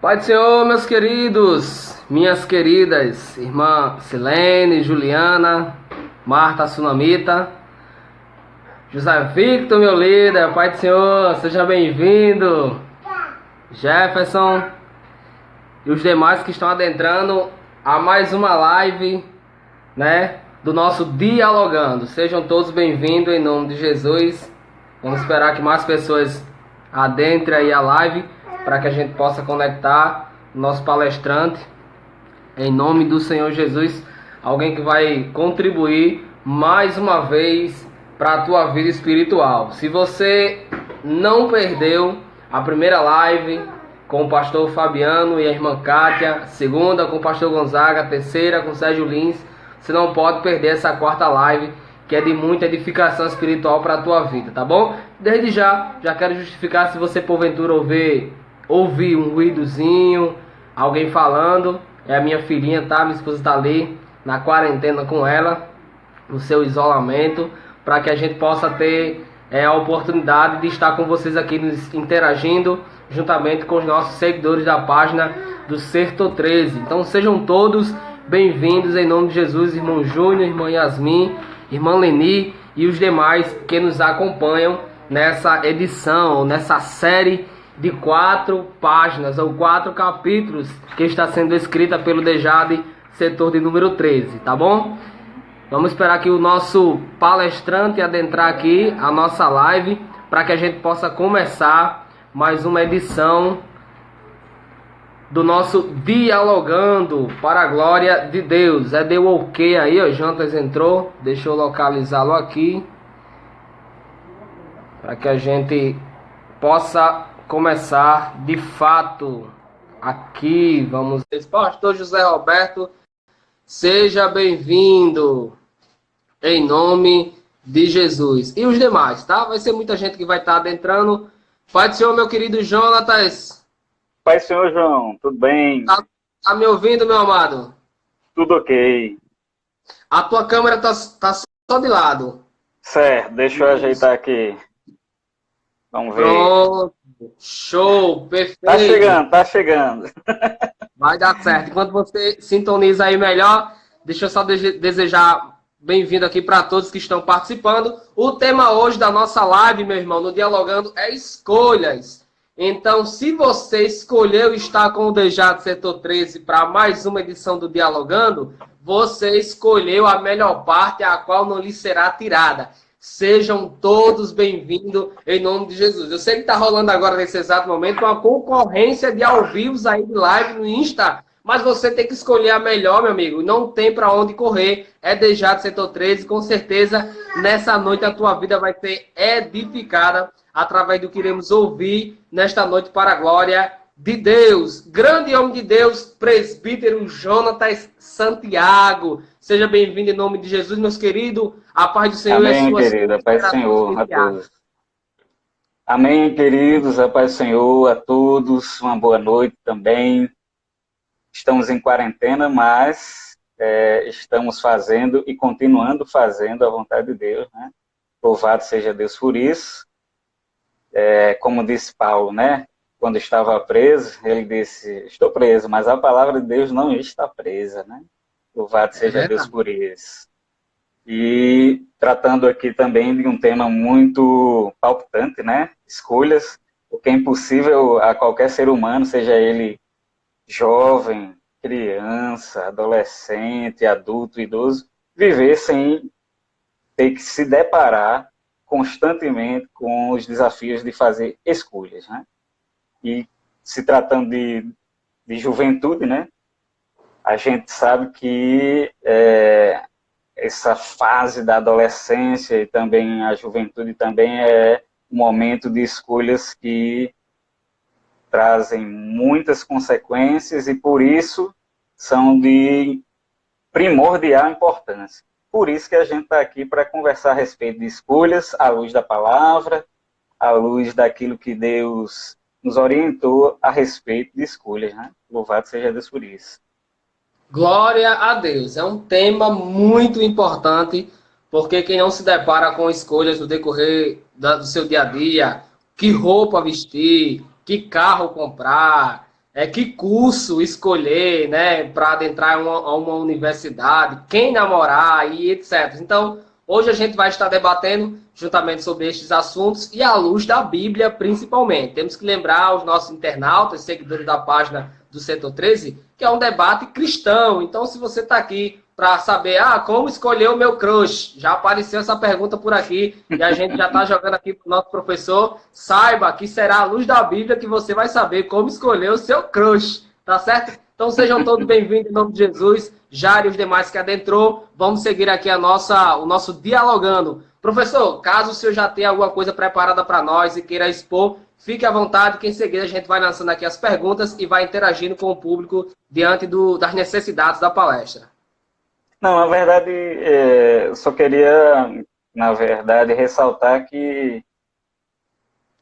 Pai do Senhor, meus queridos, minhas queridas, irmã Silene, Juliana, Marta Sunamita, José Victor, meu líder, Pai do Senhor, seja bem-vindo, Jefferson e os demais que estão adentrando a mais uma live, do nosso Dialogando. Sejam todos bem-vindos em nome de Jesus. Vamos esperar que mais pessoas adentrem aí a live para que a gente possa conectar o nosso palestrante em nome do Senhor Jesus, alguém que vai contribuir mais uma vez para a tua vida espiritual. Se você não perdeu a primeira live com o pastor Fabiano e a irmã Kátia, a segunda com o pastor Gonzaga, a terceira com o Sérgio Lins, você não pode perder essa quarta live, que é de muita edificação espiritual para a tua vida, tá bom? Desde já quero justificar se você porventura ouvir um ruídozinho, alguém falando, é a minha filhinha, tá? Minha esposa tá ali na quarentena com ela, no seu isolamento, para que a gente possa ter a oportunidade de estar com vocês aqui nos interagindo, juntamente com os nossos seguidores da página do Certo 13. Então sejam todos bem-vindos em nome de Jesus, irmão Júnior, irmã Yasmin, irmã Leni e os demais que nos acompanham nessa edição, nessa série de 4 páginas ou 4 capítulos que está sendo escrita pelo Dejade, setor de número 13, tá bom? Vamos esperar que o nosso palestrante adentrar aqui a nossa live para que a gente possa começar mais uma edição do nosso Dialogando para a glória de Deus. Deu ok aí, ó, Jantas entrou, deixa eu localizá-lo aqui para que a gente possa começar de fato aqui. Vamos ver. Pastor José Roberto, seja bem-vindo em nome de Jesus. E os demais, tá? Vai ser muita gente que vai estar adentrando. Pai do Senhor, meu querido Jonatas. Pai do Senhor, João, tudo bem? Tá me ouvindo, meu amado? Tudo ok. A tua câmera tá só de lado. Certo, deixa eu ajeitar aqui. Vamos ver. Pronto. Show, perfeito. Tá chegando. Vai dar certo. Enquanto você sintoniza aí melhor, deixa eu só desejar bem-vindo aqui para todos que estão participando. O tema hoje da nossa live, meu irmão, no Dialogando, é escolhas. Então, se você escolheu estar com o Dejade Setor 13 para mais uma edição do Dialogando, você escolheu a melhor parte, a qual não lhe será tirada. Sejam todos bem-vindos em nome de Jesus. Eu sei que está rolando agora, nesse exato momento, uma concorrência de ao vivos aí de live no Insta, mas você tem que escolher a melhor, meu amigo. Não tem para onde correr. É Dejade Setor 13. Com certeza, nessa noite a tua vida vai ser edificada através do que iremos ouvir nesta noite para a glória de Deus. Grande homem de Deus, presbítero Jonatas Santiago. Seja bem-vindo em nome de Jesus, meus queridos. A paz do Senhor. Amém, querido. A paz do Senhor a todos. Amém, queridos. A paz do Senhor a todos. Uma boa noite também. Estamos em quarentena, mas estamos fazendo e continuando fazendo a vontade de Deus, né? Louvado seja Deus por isso. Como disse Paulo, né? Quando estava preso, ele disse, estou preso, mas a palavra de Deus não está presa, né? Louvado seja Deus por isso. E tratando aqui também de um tema muito palpitante, né? Escolhas, o que é impossível a qualquer ser humano, seja ele jovem, criança, adolescente, adulto, idoso, viver sem ter que se deparar constantemente com os desafios de fazer escolhas, né? E se tratando de juventude, né? A gente sabe que essa fase da adolescência e também a juventude também é um momento de escolhas que trazem muitas consequências e por isso são de primordial importância. Por isso que a gente está aqui para conversar a respeito de escolhas, à luz da palavra, à luz daquilo que Deus nos orientou a respeito de escolhas, né? Louvado seja Deus por isso. Glória a Deus. É um tema muito importante, porque quem não se depara com escolhas no decorrer do seu dia a dia, que roupa vestir, que carro comprar, que curso escolher, né, para adentrar a uma universidade, quem namorar e etc. Então, hoje a gente vai estar debatendo juntamente sobre estes assuntos e à luz da Bíblia, principalmente. Temos que lembrar os nossos internautas, seguidores da página do Setor 13, que é um debate cristão. Então, se você está aqui para saber, como escolher o meu crush, já apareceu essa pergunta por aqui e a gente já está jogando aqui para o nosso professor, saiba que será à luz da Bíblia que você vai saber como escolher o seu crush, tá certo? Então sejam todos bem-vindos em nome de Jesus, Jário e os demais que adentrou. Vamos seguir aqui o nosso dialogando. Professor, caso o senhor já tenha alguma coisa preparada para nós e queira expor, fique à vontade, que em seguida a gente vai lançando aqui as perguntas e vai interagindo com o público diante das necessidades da palestra. Não, na verdade, eu só queria, na verdade, ressaltar que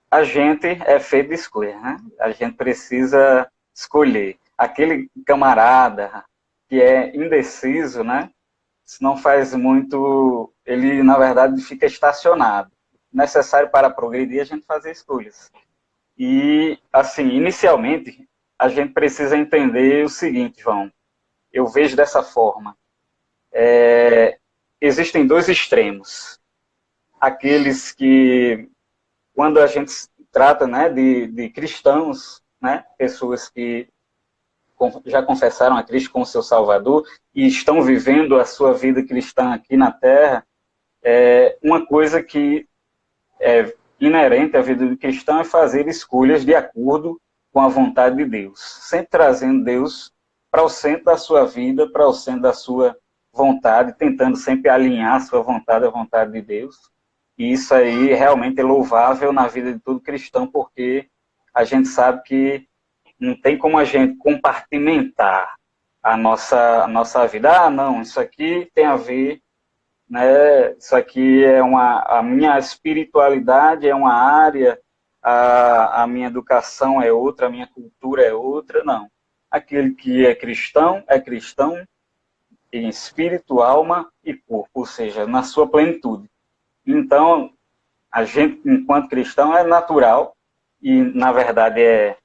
a gente é feito de escolha, né? A gente precisa escolher. Aquele camarada que é indeciso, né? Se não faz muito, ele, na verdade, fica estacionado. Necessário para progredir a gente fazer escolhas. E, assim, inicialmente, a gente precisa entender o seguinte, João. Eu vejo dessa forma. Existem dois extremos. Aqueles que, quando a gente trata, né, de cristãos, né, pessoas que já confessaram a Cristo como seu Salvador e estão vivendo a sua vida cristã aqui na Terra, uma coisa que é inerente à vida do cristão é fazer escolhas de acordo com a vontade de Deus, sempre trazendo Deus para o centro da sua vida, para o centro da sua vontade, tentando sempre alinhar a sua vontade à vontade de Deus. E isso aí realmente é louvável na vida de todo cristão, porque a gente sabe que não tem como a gente compartimentar a nossa vida. Não, isso aqui tem a ver, né? Isso aqui é a minha espiritualidade é uma área, a minha educação é outra, a minha cultura é outra. Não. Aquele que é cristão em espírito, alma e corpo, ou seja, na sua plenitude. Então, a gente, enquanto cristão, é natural e, na verdade, é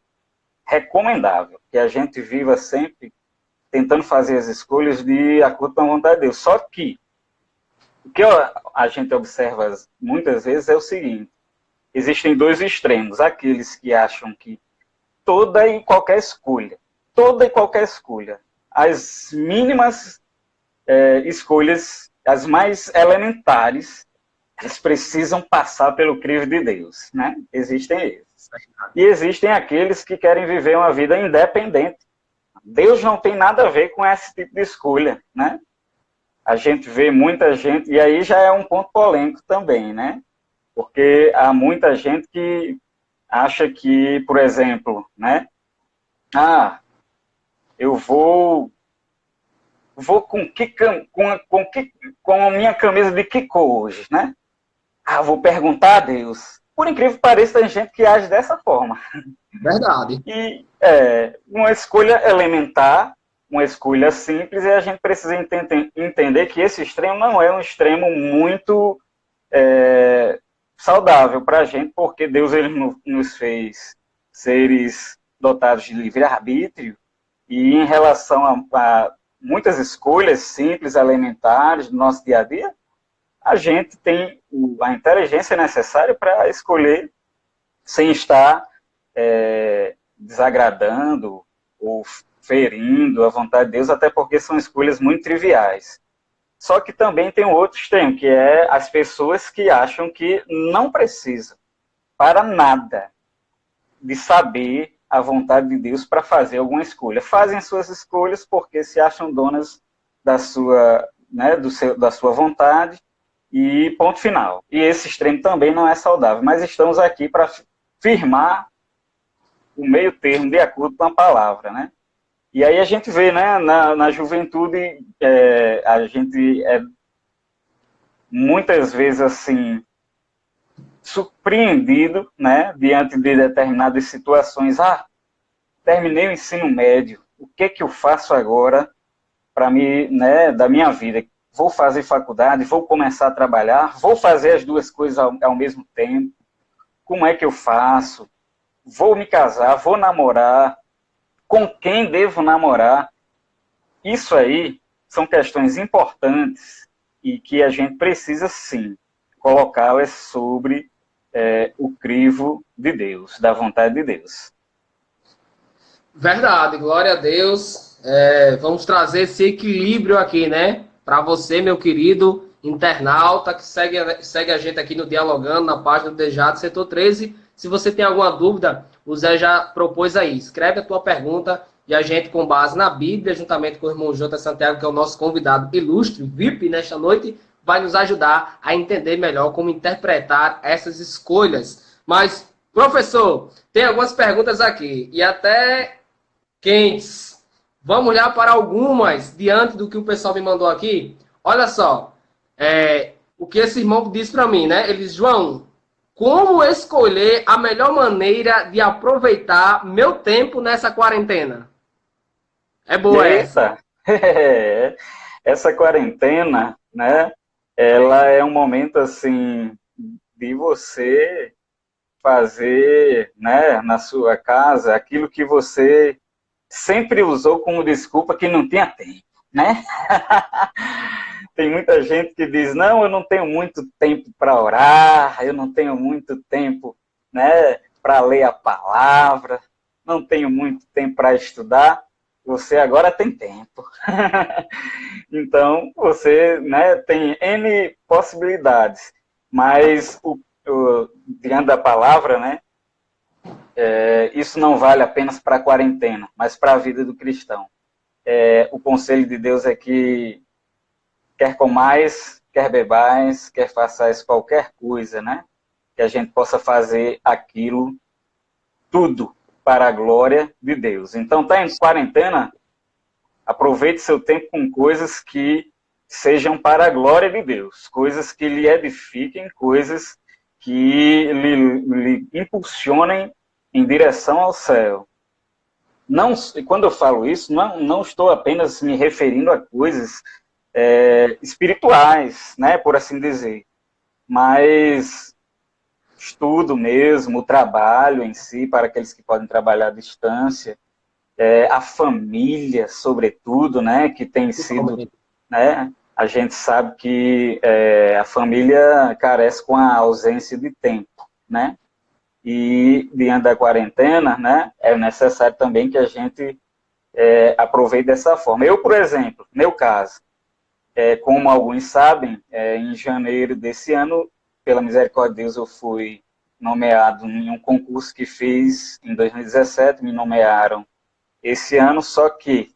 recomendável que a gente viva sempre tentando fazer as escolhas de acordo com a vontade de Deus. Só que o que a gente observa muitas vezes é o seguinte: existem dois extremos. Aqueles que acham que toda e qualquer escolha, as mínimas escolhas, as mais elementares, eles precisam passar pelo crivo de Deus, né? Existem esses. E existem aqueles que querem viver uma vida independente. Deus não tem nada a ver com esse tipo de escolha, né? A gente vê muita gente, e aí já é um ponto polêmico também, né? Porque há muita gente que acha que, por exemplo, né? Eu vou com a minha camisa de que cor hoje, né? Vou perguntar a Deus. Por incrível que pareça, tem gente que age dessa forma. Verdade. E uma escolha elementar, uma escolha simples, e a gente precisa entender que esse extremo não é um extremo muito saudável para a gente, porque Deus ele nos fez seres dotados de livre-arbítrio, e em relação a muitas escolhas simples, elementares do nosso dia a dia, a gente tem a inteligência necessária para escolher sem estar desagradando ou ferindo a vontade de Deus, até porque são escolhas muito triviais. Só que também tem um outro extremo, que é as pessoas que acham que não precisam para nada de saber a vontade de Deus para fazer alguma escolha. Fazem suas escolhas porque se acham donas da sua, né, da sua vontade, e ponto final. E esse extremo também não é saudável, mas estamos aqui para firmar o meio termo de acordo com a palavra, né? E aí a gente vê, né, na juventude, a gente é muitas vezes assim surpreendido, né, diante de determinadas situações. Terminei o ensino médio, o que eu faço agora para mim, né, da minha vida? Vou fazer faculdade, vou começar a trabalhar, vou fazer as duas coisas ao mesmo tempo. Como é que eu faço? Vou me casar, vou namorar. com quem devo namorar. Isso aí são questões importantes e que a gente precisa, sim, colocá-las sobre o crivo de Deus, da vontade de Deus. Verdade, glória a Deus. Vamos trazer esse equilíbrio aqui, né? Para você, meu querido internauta, que segue a gente aqui no Dialogando, na página do Dejado Setor 13. Se você tem alguma dúvida, o Zé já propôs aí. Escreve a tua pergunta e a gente, com base na Bíblia, juntamente com o irmão Jota Santiago, que é o nosso convidado ilustre, VIP, nesta noite, vai nos ajudar a entender melhor como interpretar essas escolhas. Mas, professor, tem algumas perguntas aqui e até quentes. Vamos olhar para algumas diante do que o pessoal me mandou aqui. Olha só, o que esse irmão disse para mim, né? Ele diz, João, como escolher a melhor maneira de aproveitar meu tempo nessa quarentena? É boa essa. Essa quarentena, né? Ela é um momento assim de você fazer, né, na sua casa aquilo que você sempre usou como desculpa que não tinha tempo, né? Tem muita gente que diz, não, eu não tenho muito tempo para orar, eu não tenho muito tempo, né, para ler a palavra, não tenho muito tempo para estudar. Você agora tem tempo. Então, você, né, tem N possibilidades, mas diante da palavra, né, isso não vale apenas para a quarentena, mas para a vida do cristão. O conselho de Deus é que quer comais, quer bebais, quer façais qualquer coisa, né? Que a gente possa fazer aquilo tudo para a glória de Deus. Então, está em quarentena, aproveite seu tempo com coisas que sejam para a glória de Deus, coisas que lhe edifiquem, coisas que lhe impulsionem em direção ao céu. Não, quando eu falo isso, não estou apenas me referindo a coisas espirituais, né, por assim dizer, mas estudo mesmo, o trabalho em si, para aqueles que podem trabalhar à distância, a família, sobretudo, né, que tem sido, né, a gente sabe que a família carece com a ausência de tempo, né, e diante da quarentena, né, é necessário também que a gente aproveite dessa forma. Eu, por exemplo, meu caso, como alguns sabem, em janeiro desse ano, pela misericórdia de Deus, eu fui nomeado em um concurso que fiz em 2017, me nomearam esse ano, só que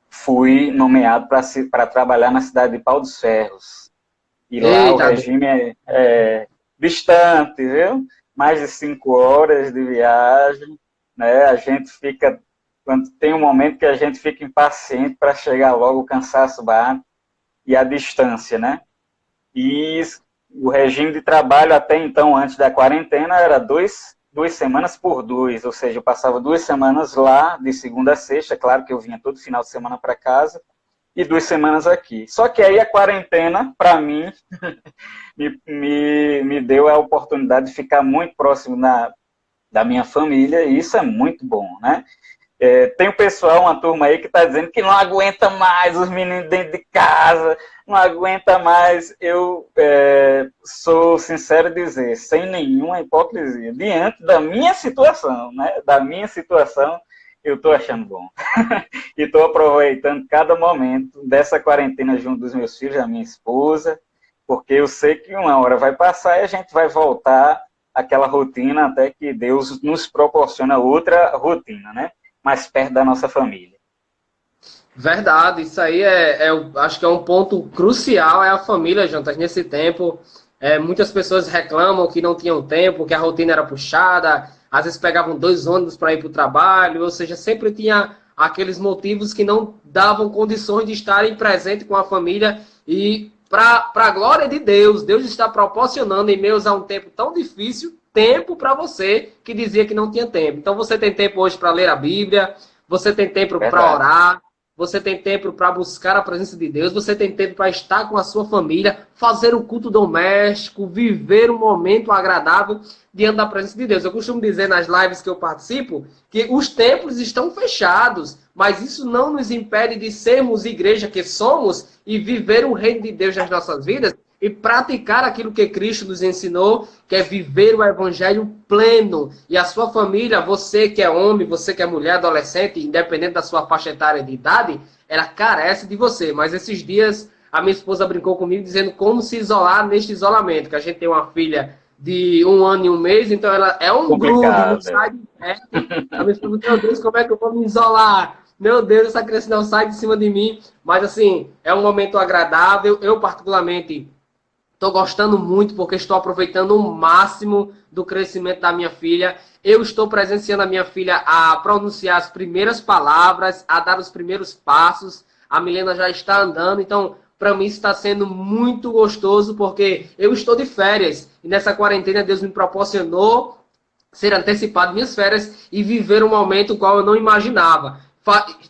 fui nomeado para trabalhar na cidade de Pau dos Ferros. E lá o regime é distante, viu? Mais de 5 horas de viagem, né? A gente fica, quando tem um momento que a gente fica impaciente para chegar logo, o cansaço bate e a distância, né? E o regime de trabalho até então, antes da quarentena, era 2 semanas por 2, ou seja, eu passava 2 semanas lá, de segunda a sexta, claro que eu vinha todo final de semana para casa, e 2 semanas aqui. Só que aí a quarentena, para mim, me deu a oportunidade de ficar muito próximo da minha família, e isso é muito bom, né? Tem o pessoal, uma turma aí que está dizendo que não aguenta mais os meninos dentro de casa, não aguenta mais. Eu sou sincero em dizer, sem nenhuma hipocrisia, diante da minha situação, né? Da minha situação, eu estou achando bom. E estou aproveitando cada momento dessa quarentena junto dos meus filhos, da minha esposa, porque eu sei que uma hora vai passar e a gente vai voltar àquela rotina até que Deus nos proporciona outra rotina, né? Mais perto da nossa família. Verdade, isso aí acho que é um ponto crucial, é a família, Jantas, nesse tempo. Muitas pessoas reclamam que não tinham tempo, que a rotina era puxada, às vezes pegavam 2 ônibus para ir para o trabalho, ou seja, sempre tinha aqueles motivos que não davam condições de estarem presentes com a família. E para a glória de Deus, Deus está proporcionando, em meio a um tempo tão difícil, tempo para você que dizia que não tinha tempo. Então você tem tempo hoje para ler a Bíblia, você tem tempo para orar, você tem tempo para buscar a presença de Deus, você tem tempo para estar com a sua família, fazer o culto doméstico, viver um momento agradável diante da presença de Deus. Eu costumo dizer nas lives que eu participo que os templos estão fechados, mas isso não nos impede de sermos igreja que somos e viver o reino de Deus nas nossas vidas e praticar aquilo que Cristo nos ensinou, que é viver o evangelho pleno. E a sua família, você que é homem, você que é mulher, adolescente, independente da sua faixa etária de idade, ela carece de você. Mas esses dias a minha esposa brincou comigo dizendo como se isolar neste isolamento, que a gente tem uma filha de 1 ano e 1 mês, então ela é um grude, não sai de perto. A minha esposa, meu Deus, como é que eu vou me isolar? Meu Deus, essa criança não sai de cima de mim. Mas assim, é um momento agradável. Eu particularmente estou gostando muito porque estou aproveitando o máximo do crescimento da minha filha. Eu estou presenciando a minha filha a pronunciar as primeiras palavras, a dar os primeiros passos. A Milena já está andando, então para mim está sendo muito gostoso porque eu estou de férias e nessa quarentena Deus me proporcionou ser antecipado minhas férias e viver um momento qual eu não imaginava.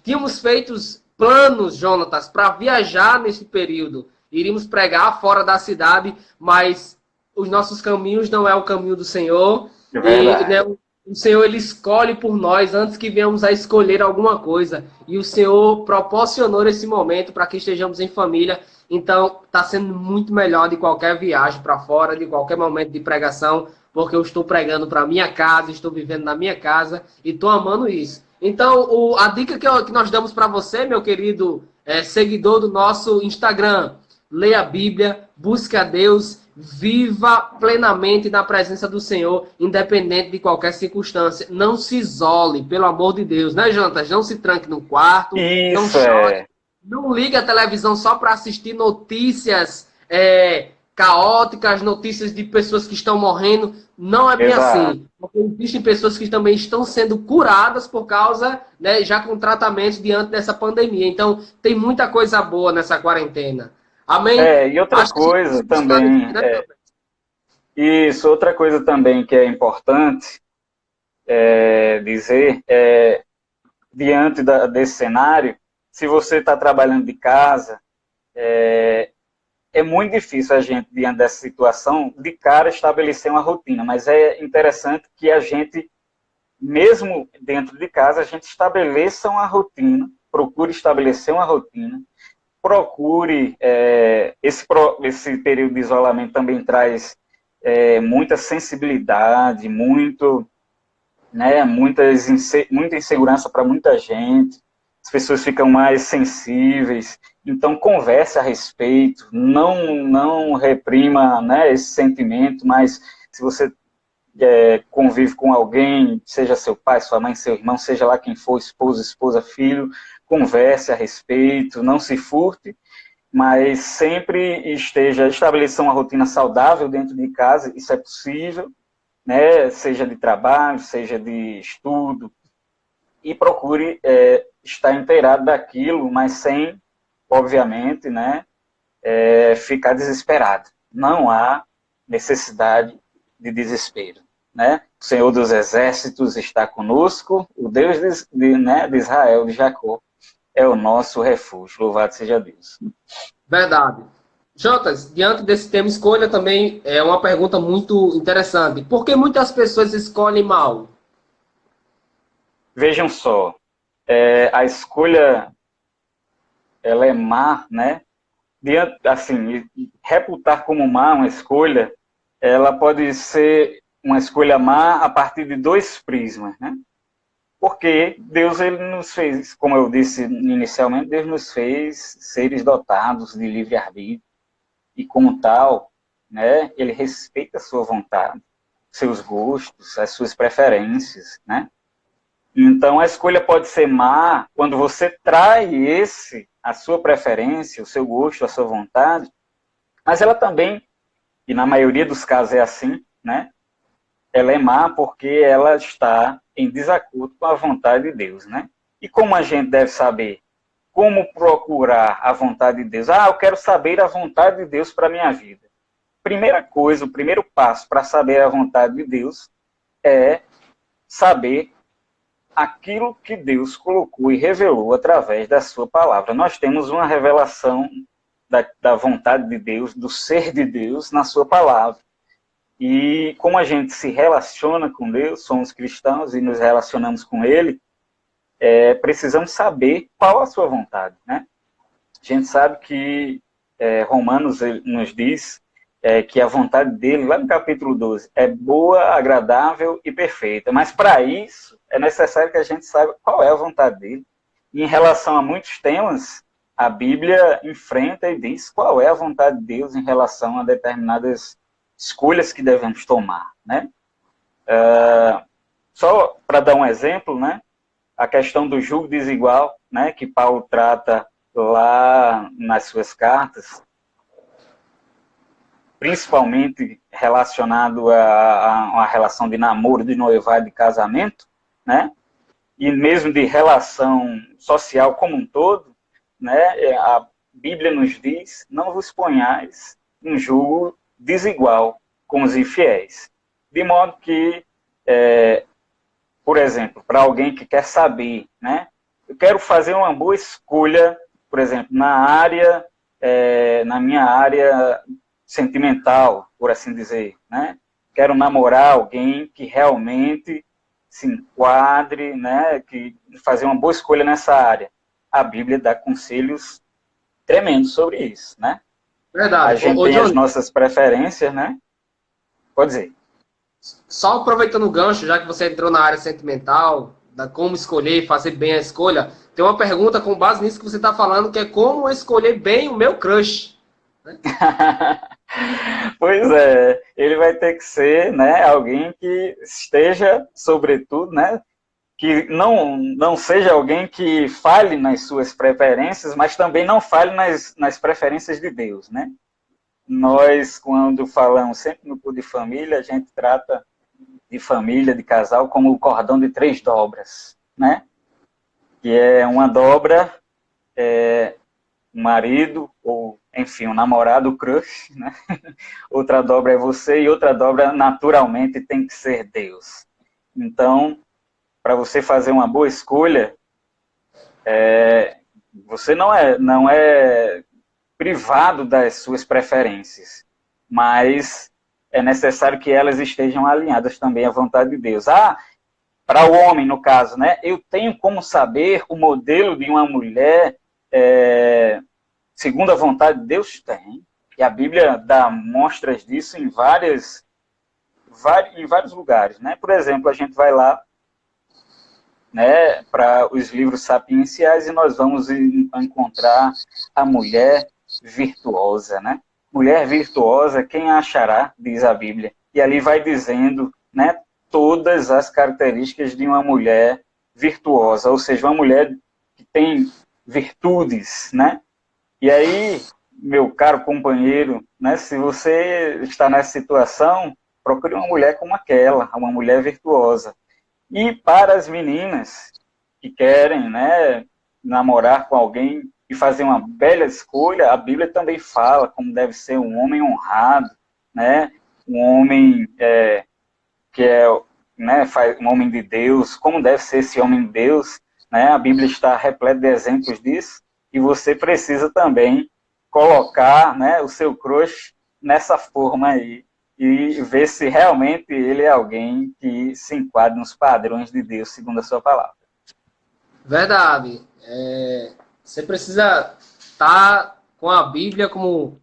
Tínhamos feito planos, Jonatas, para viajar nesse período. Iríamos pregar fora da cidade, mas os nossos caminhos não é o caminho do Senhor. E, né, o Senhor, ele escolhe por nós antes que venhamos a escolher alguma coisa. E o Senhor proporcionou esse momento para que estejamos em família. Então, está sendo muito melhor de qualquer viagem para fora, de qualquer momento de pregação, porque eu estou pregando para minha casa, estou vivendo na minha casa e estou amando isso. Então, a dica que nós damos para você, meu querido seguidor do nosso Instagram, leia a Bíblia, busque a Deus, viva plenamente na presença do Senhor, independente de qualquer circunstância. Não se isole, pelo amor de Deus, né, Jantas? Não se tranque no quarto, não chore, não ligue a televisão só para assistir notícias caóticas, notícias de pessoas que estão morrendo. Não é bem assim. Porque existem pessoas que também estão sendo curadas por causa, né, já com tratamento diante dessa pandemia. Então, tem muita coisa boa nessa quarentena. Amém? E outra coisa também, isso, outra coisa também que é importante dizer, diante desse cenário, se você está trabalhando de casa, é muito difícil a gente, diante dessa situação, de cara estabelecer uma rotina, mas é interessante que a gente, mesmo dentro de casa, a gente estabeleça uma rotina, procure estabelecer uma rotina, procure, esse período de isolamento também traz muita sensibilidade, muita insegurança para muita gente, as pessoas ficam mais sensíveis, então converse a respeito, não reprima, né, esse sentimento, mas se você convive com alguém, seja seu pai, sua mãe, seu irmão, seja lá quem for, esposa, filho, converse a respeito, não se furte, mas sempre estabeleça uma rotina saudável dentro de casa, isso é possível, né, seja de trabalho, seja de estudo, e procure estar inteirado daquilo, mas sem, obviamente, né, ficar desesperado. Não há necessidade de desespero, né? O Senhor dos Exércitos está conosco, o Deus de Israel, de Jacó, é o nosso refúgio. Louvado seja Deus. Verdade. Jotas, diante desse tema escolha também é uma pergunta muito interessante. Por que muitas pessoas escolhem mal? Vejam só, a escolha, ela é má, né? Assim, reputar como má uma escolha, ela pode ser uma escolha má a partir de 2 prismas, né? Porque Deus, ele nos fez, como eu disse inicialmente, Deus nos fez seres dotados de livre-arbítrio, e como tal, né, ele respeita a sua vontade, seus gostos, as suas preferências, né? Então, a escolha pode ser má quando você trai a sua preferência, o seu gosto, a sua vontade, mas ela também, e na maioria dos casos é assim, né? Ela é má porque ela está em desacordo com a vontade de Deus, né? E como a gente deve saber? Como procurar a vontade de Deus? Eu quero saber a vontade de Deus para a minha vida. Primeira coisa, o primeiro passo para saber a vontade de Deus é saber aquilo que Deus colocou e revelou através da sua palavra. Nós temos uma revelação da vontade de Deus, do ser de Deus na sua palavra. E como a gente se relaciona com Deus, somos cristãos e nos relacionamos com Ele, precisamos saber qual a sua vontade, né? A gente sabe que Romanos nos diz que a vontade dele, lá no capítulo 12, é boa, agradável e perfeita. Mas para isso é necessário que a gente saiba qual é a vontade dele. E em relação a muitos temas, a Bíblia enfrenta e diz qual é a vontade de Deus em relação a determinadas escolhas que devemos tomar, né? Só para dar um exemplo, né? A questão do julgo desigual, né? Que Paulo trata lá nas suas cartas, principalmente relacionado a uma relação de namoro, de noivado, de casamento, né? E mesmo de relação social como um todo, né? A Bíblia nos diz: não vos ponhais em julgo desigual com os infiéis. De modo que, por exemplo, para alguém que quer saber, né? Eu quero fazer uma boa escolha, por exemplo, na minha área sentimental, por assim dizer, né? Quero namorar alguém que realmente se enquadre, né? Que fazer uma boa escolha nessa área. A Bíblia dá conselhos tremendos sobre isso, né? Verdade. A gente tem as nossas preferências, né? Pode dizer. Só aproveitando o gancho, já que você entrou na área sentimental, da como escolher e fazer bem a escolha, tem uma pergunta com base nisso que você está falando, que é como escolher bem o meu crush. Né? Pois é, ele vai ter que ser, né, alguém que esteja, sobretudo, né, que não seja alguém que fale nas suas preferências, mas também não fale nas preferências de Deus, né? Nós, quando falamos sempre no culto de família, a gente trata de família, de casal, como o cordão de 3 dobras, né? Que é uma dobra, o marido, ou, enfim, o namorado, o crush, né? Outra dobra é você, e outra dobra, naturalmente, tem que ser Deus. Então, para você fazer uma boa escolha, você não é privado das suas preferências, mas é necessário que elas estejam alinhadas também à vontade de Deus. Para o homem, no caso, né? Eu tenho como saber o modelo de uma mulher segundo a vontade de Deus? Tem. E a Bíblia dá mostras disso em vários lugares, né? Por exemplo, a gente vai lá, né, para os livros sapienciais e nós vamos encontrar a mulher virtuosa, né? Mulher virtuosa, quem a achará, diz a Bíblia. E ali vai dizendo, né, todas as características de uma mulher virtuosa, ou seja, uma mulher que tem virtudes, né? E aí, meu caro companheiro, né, se você está nessa situação, procure uma mulher como aquela, uma mulher virtuosa. E para as meninas que querem, né, namorar com alguém e fazer uma bela escolha, a Bíblia também fala como deve ser um homem honrado, né, um homem que é, né, um homem de Deus, como deve ser esse homem de Deus, né? A Bíblia está repleta de exemplos disso, e você precisa também colocar, né, o seu crush nessa forma aí, e ver se realmente ele é alguém que se enquadra nos padrões de Deus, segundo a sua palavra. Verdade. Você precisa estar com a Bíblia como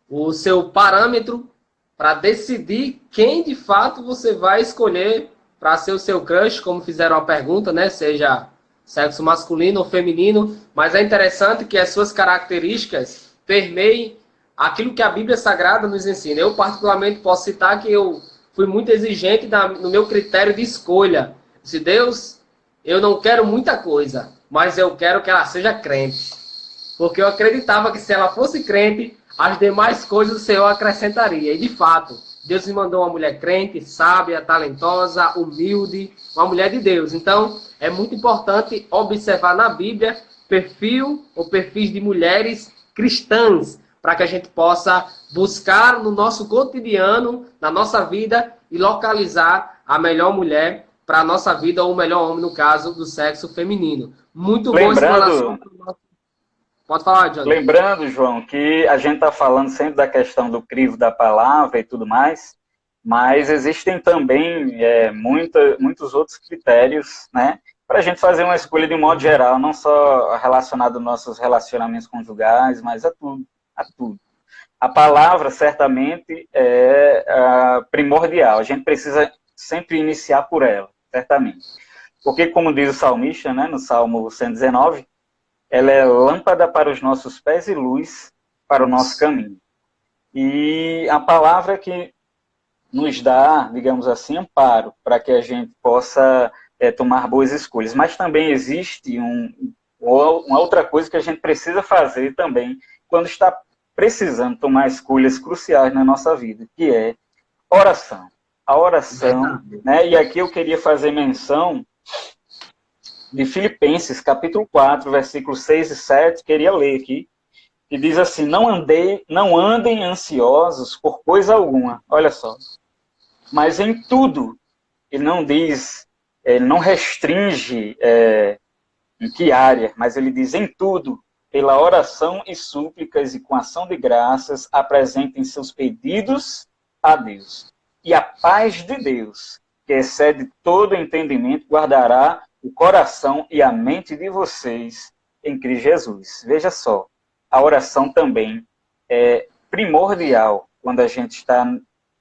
o seu parâmetro para decidir quem de fato você vai escolher para ser o seu crush, como fizeram a pergunta, né? Seja sexo masculino ou feminino, mas é interessante que as suas características permeiem aquilo que a Bíblia Sagrada nos ensina. Eu, particularmente, posso citar que eu fui muito exigente no meu critério de escolha. Se Deus, eu não quero muita coisa, mas eu quero que ela seja crente. Porque eu acreditava que se ela fosse crente, as demais coisas o Senhor acrescentaria. E, de fato, Deus me mandou uma mulher crente, sábia, talentosa, humilde, uma mulher de Deus. Então, é muito importante observar na Bíblia perfis de mulheres cristãs, para que a gente possa buscar no nosso cotidiano, na nossa vida, e localizar a melhor mulher para a nossa vida, ou o melhor homem, no caso, do sexo feminino. Muito boa Lembrando, explanação. Pode falar, Johnny. lembrando, João, que a gente está falando sempre da questão do crivo da palavra e tudo mais, mas existem também muitos outros critérios, né, para a gente fazer uma escolha de um modo geral, não só relacionado aos nossos relacionamentos conjugais, mas a tudo, a tudo. A palavra, certamente, é primordial. A gente precisa sempre iniciar por ela, certamente. Porque, como diz o salmista, né, no Salmo 119, ela é lâmpada para os nossos pés e luz para o nosso caminho. E a palavra que nos dá, digamos assim, amparo para que a gente possa tomar boas escolhas. Mas também existe uma outra coisa que a gente precisa fazer também quando está precisando tomar escolhas cruciais na nossa vida, que é oração. A oração, né? E aqui eu queria fazer menção de Filipenses, capítulo 4, versículos 6 e 7, queria ler aqui, que diz assim, não andem ansiosos por coisa alguma, olha só, mas em tudo, ele não diz, ele não restringe em que área, mas ele diz em tudo, pela oração e súplicas e com ação de graças, apresentem seus pedidos a Deus. E a paz de Deus, que excede todo entendimento, guardará o coração e a mente de vocês em Cristo Jesus. Veja só, a oração também é primordial quando a gente está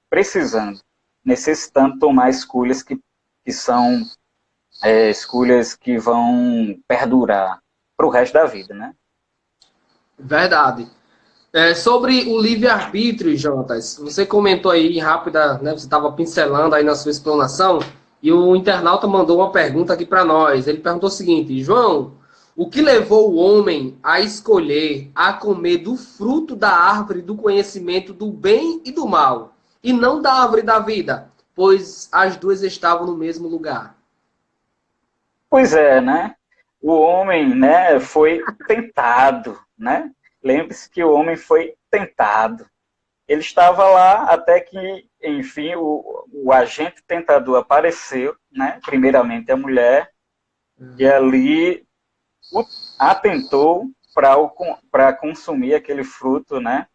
precisando, necessitando tomar escolhas que são escolhas que vão perdurar para o resto da vida, né? Verdade. Sobre o livre-arbítrio, Jonas, você comentou aí rápida, né? Você estava pincelando aí na sua explanação, e o internauta mandou uma pergunta aqui para nós. Ele perguntou o seguinte, João, o que levou o homem a escolher a comer do fruto da árvore do conhecimento do bem e do mal, e não da árvore da vida, pois as duas estavam no mesmo lugar? Pois é, né? O homem, né, foi tentado, né? Lembre-se que o homem foi tentado. Ele estava lá até que, enfim, o agente tentador apareceu, né? Primeiramente a mulher, e ali atentou para consumir aquele fruto, né?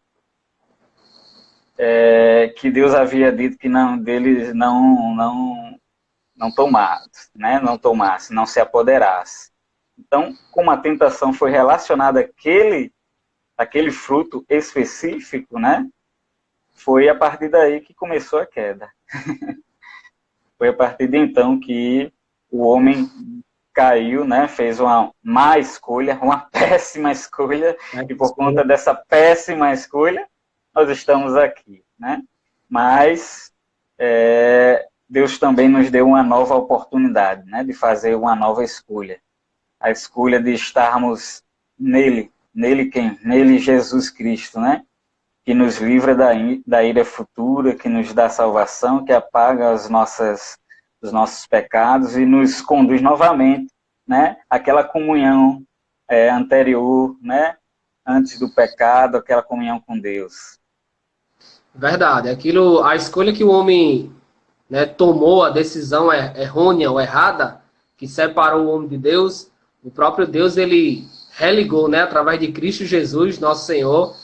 Que Deus havia dito que deles não tomasse, né? Não tomasse, não se apoderasse. Então, como a tentação foi relacionada àquele fruto específico, né? Foi a partir daí que começou a queda. Foi a partir de então que o homem caiu, né? Fez uma má escolha, uma péssima escolha, e por conta dessa péssima escolha, nós estamos aqui, né? Mas Deus também nos deu uma nova oportunidade, né? De fazer uma nova escolha. A escolha de estarmos nele. Nele quem? Nele Jesus Cristo, né? Que nos livra da ira futura, que nos dá salvação, que apaga os nossos pecados e nos conduz novamente, né? Aquela comunhão anterior, né? Antes do pecado, aquela comunhão com Deus. Verdade. A escolha que o homem, né, tomou, a decisão errônea ou errada, que separou o homem de Deus, o próprio Deus, ele religou, né, através de Cristo Jesus, nosso Senhor,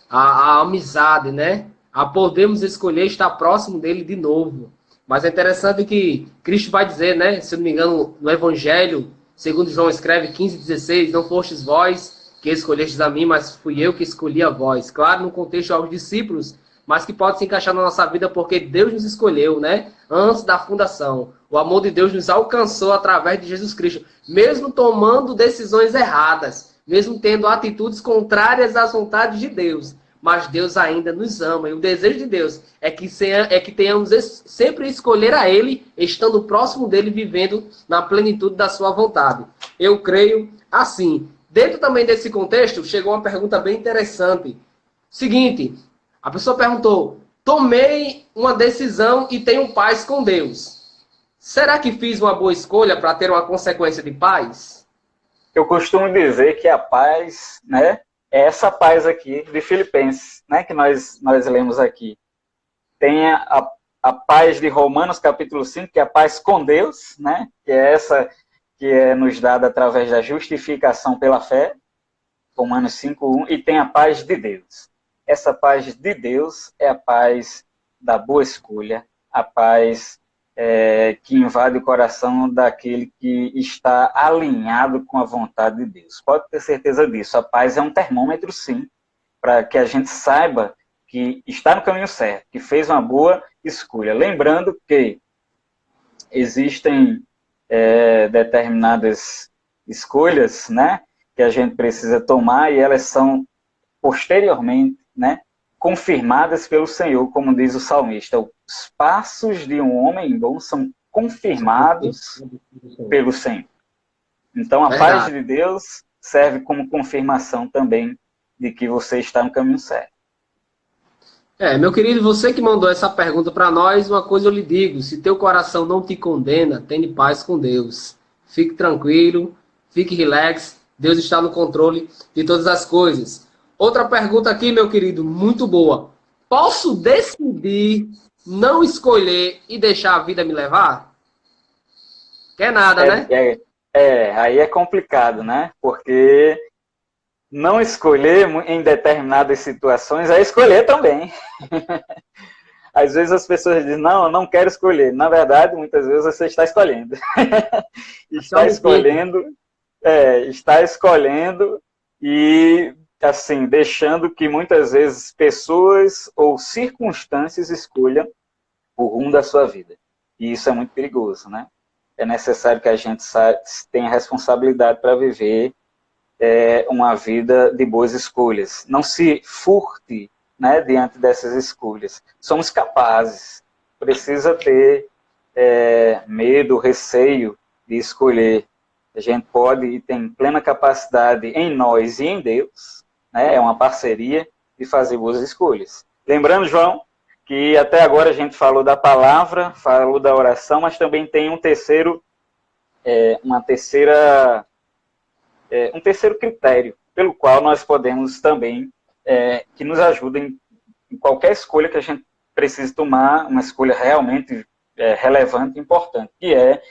a amizade, né, a podermos escolher estar próximo dele de novo. Mas é interessante que Cristo vai dizer, né, se não me engano, no Evangelho, segundo João escreve 15:16, não fostes vós que escolhestes a mim, mas fui eu que escolhi a vós. Claro, no contexto aos discípulos, mas que pode se encaixar na nossa vida porque Deus nos escolheu, né? Antes da fundação. O amor de Deus nos alcançou através de Jesus Cristo, mesmo tomando decisões erradas, mesmo tendo atitudes contrárias às vontades de Deus. Mas Deus ainda nos ama. E o desejo de Deus é que tenhamos sempre escolher a Ele, estando próximo dEle, vivendo na plenitude da sua vontade. Eu creio assim. Dentro também desse contexto, chegou uma pergunta bem interessante. Seguinte, a pessoa perguntou, tomei uma decisão e tenho paz com Deus. Será que fiz uma boa escolha para ter uma consequência de paz? Eu costumo dizer que a paz, né, é essa paz aqui de Filipenses, né, que nós lemos aqui. Tenha a paz de Romanos, capítulo 5, que é a paz com Deus, né? Que é essa que é nos dada através da justificação pela fé, Romanos 5:1, e tem a paz de Deus. Essa paz de Deus é a paz da boa escolha, a paz que invade o coração daquele que está alinhado com a vontade de Deus. Pode ter certeza disso. A paz é um termômetro, sim, para que a gente saiba que está no caminho certo, que fez uma boa escolha. Lembrando que existem determinadas escolhas, né, que a gente precisa tomar e elas são posteriormente, né, confirmadas pelo Senhor, como diz o salmista. Os passos de um homem bom são confirmados pelo Senhor. Então, a paz de Deus serve como confirmação também de que você está no caminho certo. Meu querido, você que mandou essa pergunta para nós, uma coisa eu lhe digo: se teu coração não te condena, tenha paz com Deus. Fique tranquilo, fique relax, Deus está no controle de todas as coisas. Outra pergunta aqui, meu querido, muito boa. Posso decidir não escolher e deixar a vida me levar? Quer nada, né? Aí é complicado, né? Porque não escolher em determinadas situações é escolher também. Às vezes as pessoas dizem, não, eu não quero escolher. Na verdade, muitas vezes você está escolhendo. Está escolhendo e, assim, deixando que muitas vezes pessoas ou circunstâncias escolham o rumo da sua vida. E isso é muito perigoso, né? É necessário que a gente tenha responsabilidade para viver uma vida de boas escolhas. Não se furte, né, diante dessas escolhas. Somos capazes. Precisa ter medo, receio de escolher. A gente pode e tem plena capacidade em nós e em Deus, né, é uma parceria de fazer boas escolhas. Lembrando, João, que até agora a gente falou da palavra, falou da oração, mas também tem um terceiro critério pelo qual nós podemos também, que nos ajuda em qualquer escolha que a gente precise tomar, uma escolha realmente relevante e importante, que é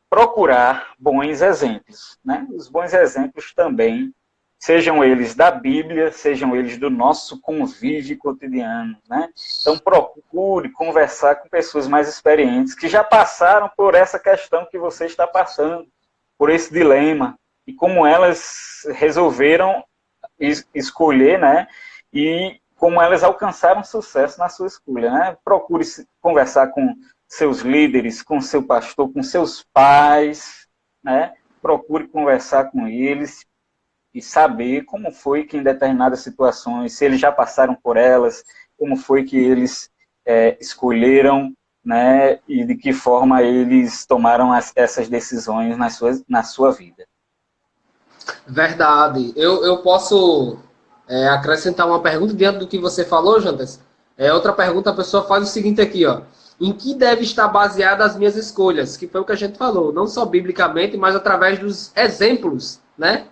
procurar bons exemplos, né? Os bons exemplos também, sejam eles da Bíblia, sejam eles do nosso convívio cotidiano, né? Então procure conversar com pessoas mais experientes, que já passaram por essa questão que você está passando, por esse dilema, e como elas resolveram escolher, né? E como elas alcançaram sucesso na sua escolha, né? Procure conversar com seus líderes, com seu pastor, com seus pais, né? Procure conversar com eles e saber como foi que em determinadas situações, se eles já passaram por elas, como foi que eles escolheram, né? E de que forma eles tomaram essas decisões na sua vida. Verdade. Eu posso acrescentar uma pergunta diante do que você falou, Jantas? Outra pergunta, a pessoa faz o seguinte aqui, ó. Em que deve estar baseada as minhas escolhas? Que foi o que a gente falou, não só biblicamente, mas através dos exemplos, né?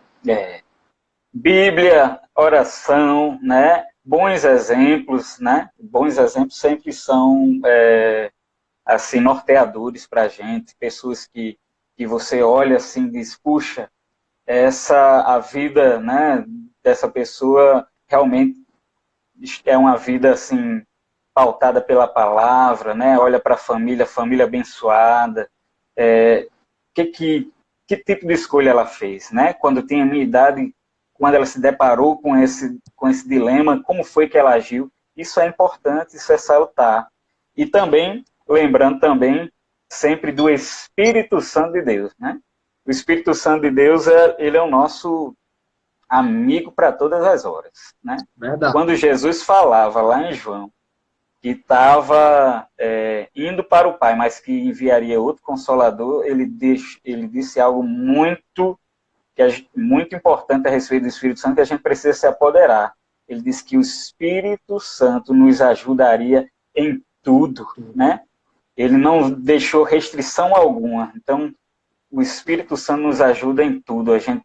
Bíblia, oração, né? Bons exemplos, né? Bons exemplos sempre são assim, norteadores para a gente, pessoas que você olha assim e diz, puxa, a vida, né, dessa pessoa realmente é uma vida assim pautada pela palavra, né? Olha para a família abençoada. Que tipo de escolha ela fez, né? Quando tinha a minha idade, quando ela se deparou com esse dilema, como foi que ela agiu? Isso é importante, isso é salutar. E também, lembrando também, sempre do Espírito Santo de Deus, né? O Espírito Santo de Deus, ele é o nosso amigo para todas as horas, né? Verdade. Quando Jesus falava lá em João, que estava indo para o Pai, mas que enviaria outro Consolador, ele disse algo muito importante a respeito do Espírito Santo, que a gente precisa se apoderar. Ele disse que o Espírito Santo nos ajudaria em tudo, né? Ele não deixou restrição alguma. Então, o Espírito Santo nos ajuda em tudo. A gente,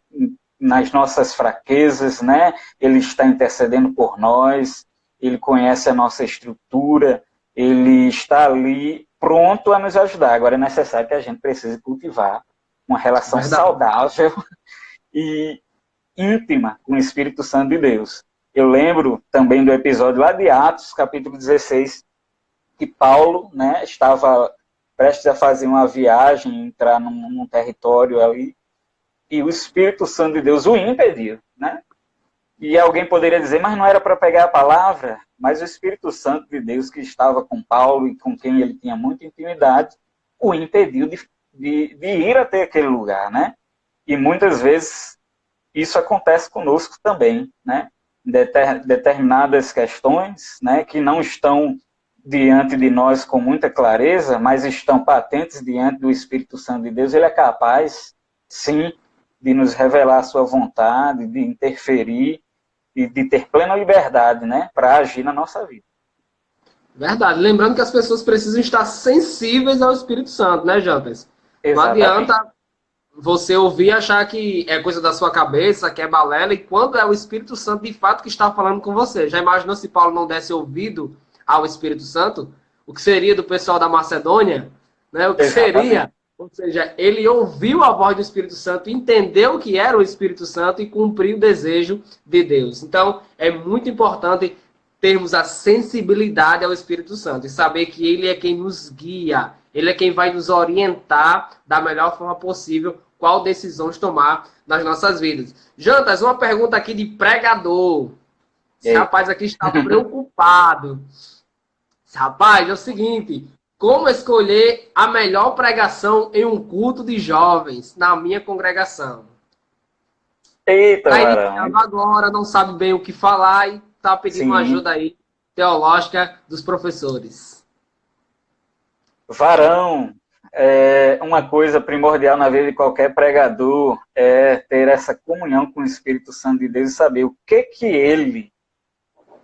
nas nossas fraquezas, né? Ele está intercedendo por nós, ele conhece a nossa estrutura, ele está ali pronto a nos ajudar. Agora é necessário que a gente precise cultivar uma relação saudável e íntima com o Espírito Santo de Deus. Eu lembro também do episódio lá de Atos, capítulo 16, que Paulo, né, estava prestes a fazer uma viagem, entrar num território ali, e o Espírito Santo de Deus o impediu, né? E alguém poderia dizer, mas não era para pegar a palavra, mas o Espírito Santo de Deus que estava com Paulo e com quem ele tinha muita intimidade, o impediu de ir até aquele lugar, né? E muitas vezes isso acontece conosco também, né? Determinadas questões, né, que não estão diante de nós com muita clareza, mas estão patentes diante do Espírito Santo de Deus, ele é capaz, sim, de nos revelar a sua vontade, de interferir e de ter plena liberdade, né, para agir na nossa vida. Verdade. Lembrando que as pessoas precisam estar sensíveis ao Espírito Santo, né, Jantas? Não adianta você ouvir e achar que é coisa da sua cabeça, que é balela, e quando é o Espírito Santo de fato que está falando com você. Já imaginou se Paulo não desse ouvido ao Espírito Santo? O que seria do pessoal da Macedônia? Né? O que seria? Ou seja, ele ouviu a voz do Espírito Santo, entendeu o que era o Espírito Santo e cumpriu o desejo de Deus. Então, é muito importante termos a sensibilidade ao Espírito Santo e saber que ele é quem nos guia, ele é quem vai nos orientar da melhor forma possível qual decisões tomar nas nossas vidas. Jantas, uma pergunta aqui de pregador. Esse rapaz aqui está preocupado. Rapaz, é o seguinte, como escolher a melhor pregação em um culto de jovens na minha congregação? Eita, agora não sabe bem o que falar e está pedindo uma ajuda aí teológica dos professores. Varão, uma coisa primordial na vida de qualquer pregador é ter essa comunhão com o Espírito Santo de Deus e saber o que ele,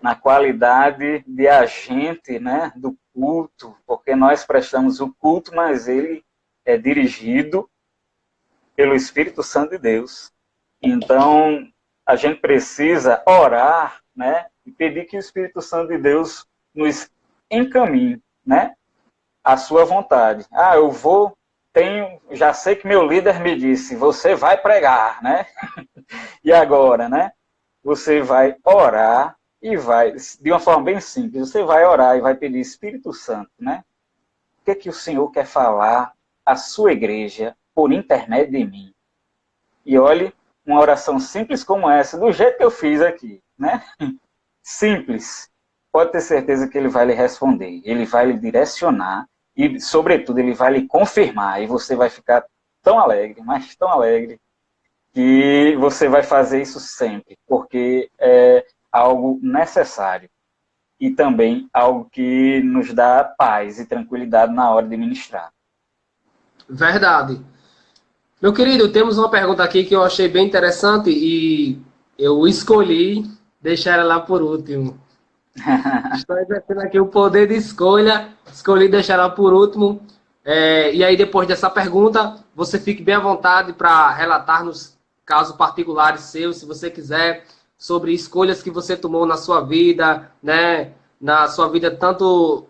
na qualidade de agente, né, do culto, porque nós prestamos o culto, mas ele é dirigido pelo Espírito Santo de Deus. Então, a gente precisa orar, né, e pedir que o Espírito Santo de Deus nos encaminhe, né, a sua vontade. Já sei que meu líder me disse, você vai pregar, né? E agora, né? Você vai orar e vai, de uma forma bem simples, você vai orar e vai pedir Espírito Santo, né? O que o Senhor quer falar à sua igreja por intermédio de mim? E olhe, uma oração simples como essa, do jeito que eu fiz aqui, né? Simples. Pode ter certeza que ele vai lhe responder, ele vai lhe direcionar e, sobretudo, ele vai lhe confirmar e você vai ficar tão alegre, mas tão alegre, que você vai fazer isso sempre, porque é algo necessário e também algo que nos dá paz e tranquilidade na hora de ministrar. Verdade. Meu querido, temos uma pergunta aqui que eu achei bem interessante e eu escolhi deixar ela lá por último. Estou exercendo aqui o poder de escolha, escolhi deixar ela por último. E aí, depois dessa pergunta, você fique bem à vontade para relatar nos casos particulares seus, se você quiser, sobre escolhas que você tomou na sua vida, né? Na sua vida, tanto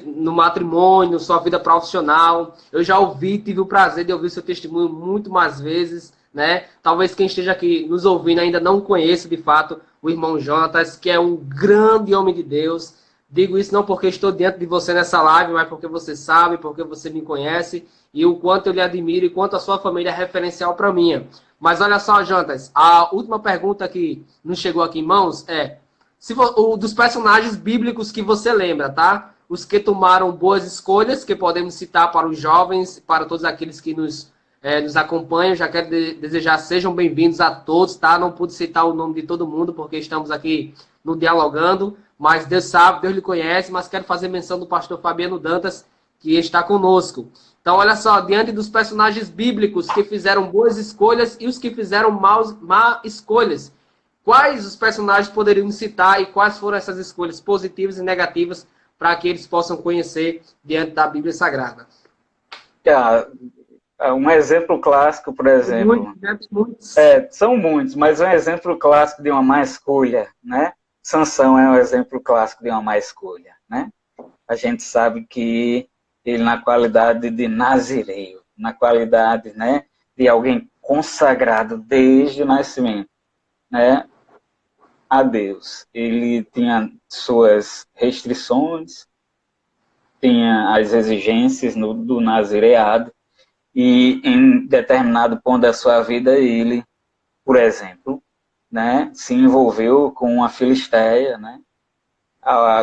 no matrimônio, sua vida profissional. Eu já tive o prazer de ouvir seu testemunho muito mais vezes, né? Talvez quem esteja aqui nos ouvindo ainda não conheça, de fato, o irmão Jonatas, que é um grande homem de Deus. Digo isso não porque estou diante de você nessa live, mas porque você sabe, porque você me conhece, e o quanto eu lhe admiro e quanto a sua família é referencial para mim. Mas olha só, Jonatas, a última pergunta que nos chegou aqui em mãos é dos personagens bíblicos que você lembra, tá? Os que tomaram boas escolhas, que podemos citar para os jovens, para todos aqueles que nos acompanham. Já quero desejar sejam bem-vindos a todos, tá? Não pude citar o nome de todo mundo, porque estamos aqui no Dialogando, mas Deus sabe, Deus lhe conhece, mas quero fazer menção do pastor Fabiano Dantas, que está conosco. Então, olha só, diante dos personagens bíblicos que fizeram boas escolhas e os que fizeram má escolhas, quais os personagens poderiam citar e quais foram essas escolhas positivas e negativas para que eles possam conhecer diante da Bíblia Sagrada? Um exemplo clássico, por exemplo. Muitos. São muitos, mas um exemplo clássico de uma má escolha, né? Sansão é um exemplo clássico de uma má escolha, né? a gente sabe que ele, na qualidade de nazireu, na qualidade, né, de alguém consagrado desde o nascimento, né, a Deus. Ele tinha suas restrições, tinha as exigências do nazireado, e em determinado ponto da sua vida ele, por exemplo, né, se envolveu com uma filisteia, né,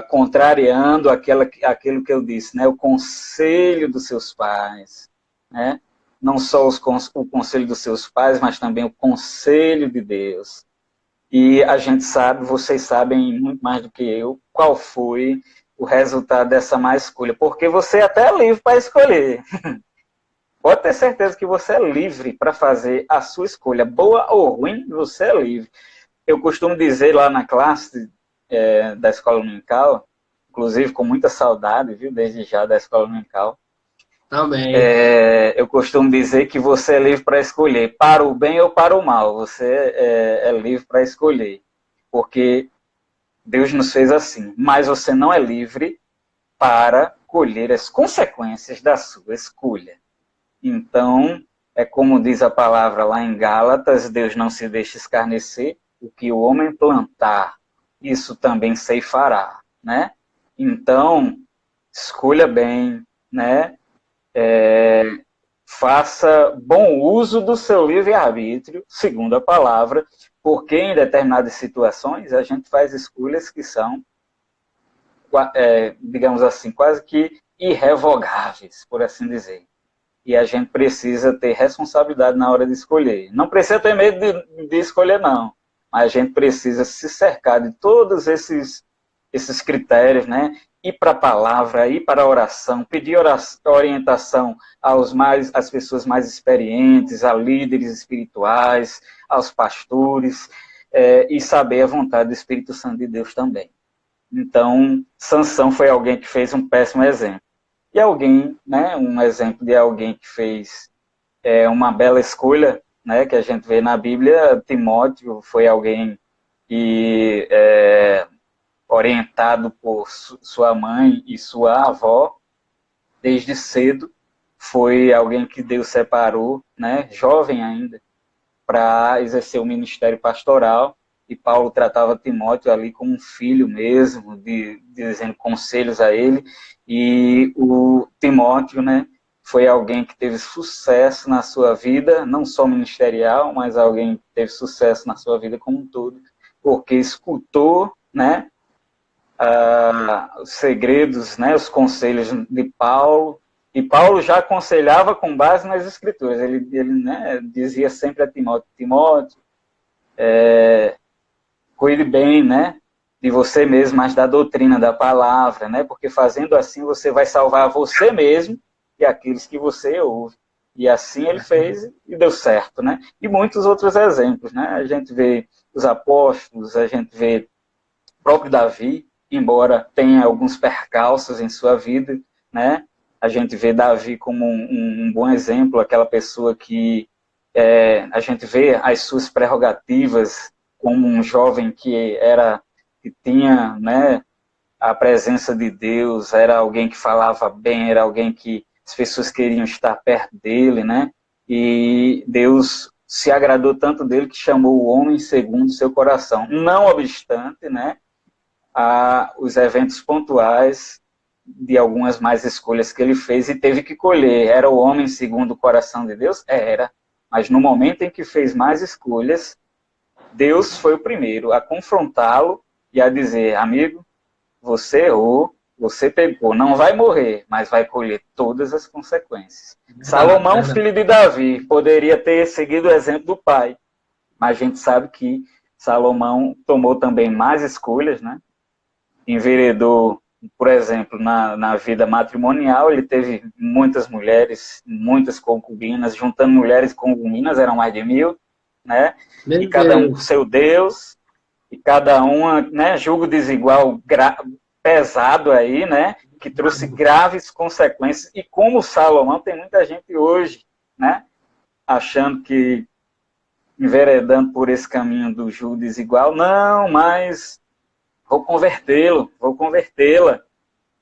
contrariando aquilo que eu disse, né, o conselho dos seus pais, né, não só o conselho dos seus pais, mas também o conselho de Deus. E a gente sabe, vocês sabem muito mais do que eu, qual foi o resultado dessa má escolha, porque você até é livre para escolher. Pode ter certeza que você é livre para fazer a sua escolha, boa ou ruim, você é livre. Eu costumo dizer lá na classe da escola dominical, inclusive com muita saudade, viu, desde já da escola dominical, Também. eu costumo dizer que você é livre para escolher, para o bem ou para o mal, você é livre para escolher, porque Deus nos fez assim, mas você não é livre para colher as consequências da sua escolha. Então, é como diz a palavra lá em Gálatas, Deus não se deixa escarnecer, o que o homem plantar, isso também ceifará, né? Então, escolha bem, né? Faça bom uso do seu livre-arbítrio, segundo a palavra, porque em determinadas situações a gente faz escolhas que são, digamos assim, quase que irrevogáveis, por assim dizer. E a gente precisa ter responsabilidade na hora de escolher. Não precisa ter medo de escolher, não. Mas a gente precisa se cercar de todos esses critérios, né? Ir para a palavra, ir para a oração, pedir orientação às pessoas mais experientes, a líderes espirituais, aos pastores, e saber a vontade do Espírito Santo de Deus também. Então, Sansão foi alguém que fez um péssimo exemplo. E alguém, né, um exemplo de alguém que fez uma bela escolha, né, que a gente vê na Bíblia, Timóteo foi alguém que, orientado por sua mãe e sua avó, desde cedo, foi alguém que Deus separou, né, jovem ainda, para exercer o ministério pastoral, e Paulo tratava Timóteo ali como um filho mesmo, dizendo conselhos a ele, e o Timóteo, né, foi alguém que teve sucesso na sua vida, não só ministerial, mas alguém que teve sucesso na sua vida como um todo, porque escutou, né, os segredos, né, os conselhos de Paulo, e Paulo já aconselhava com base nas Escrituras. Ele né, dizia sempre a Timóteo, cuide bem, né, de você mesmo, mas da doutrina, da palavra, né, porque fazendo assim você vai salvar você mesmo e aqueles que você ouve. E assim ele fez e deu certo, né? E muitos outros exemplos, né? A gente vê os apóstolos, a gente vê o próprio Davi, embora tenha alguns percalços em sua vida, né? A gente vê Davi como um bom exemplo, aquela pessoa que a gente vê as suas prerrogativas como um jovem que tinha, né, a presença de Deus, era alguém que falava bem, era alguém que as pessoas queriam estar perto dele, né? E Deus se agradou tanto dele que chamou o homem segundo o seu coração. Não obstante, né, os eventos pontuais de algumas mais escolhas que ele fez e teve que colher. Era o homem segundo o coração de Deus? Era. Mas no momento em que fez mais escolhas, Deus foi o primeiro a confrontá-lo e a dizer, amigo, você errou, você pecou, não vai morrer, mas vai colher todas as consequências. Salomão, filho de Davi, poderia ter seguido o exemplo do pai, mas a gente sabe que Salomão tomou também mais escolhas, né? Enveredou, por exemplo, na vida matrimonial, ele teve muitas mulheres, muitas concubinas, juntando mulheres e concubinas, eram mais de 1000, né? E cada um com seu Deus, e cada uma, né, julgo desigual pesado aí, né, que trouxe graves consequências, e como Salomão, tem muita gente hoje, né, achando que, enveredando por esse caminho do julgo desigual, não, mas vou convertê-la,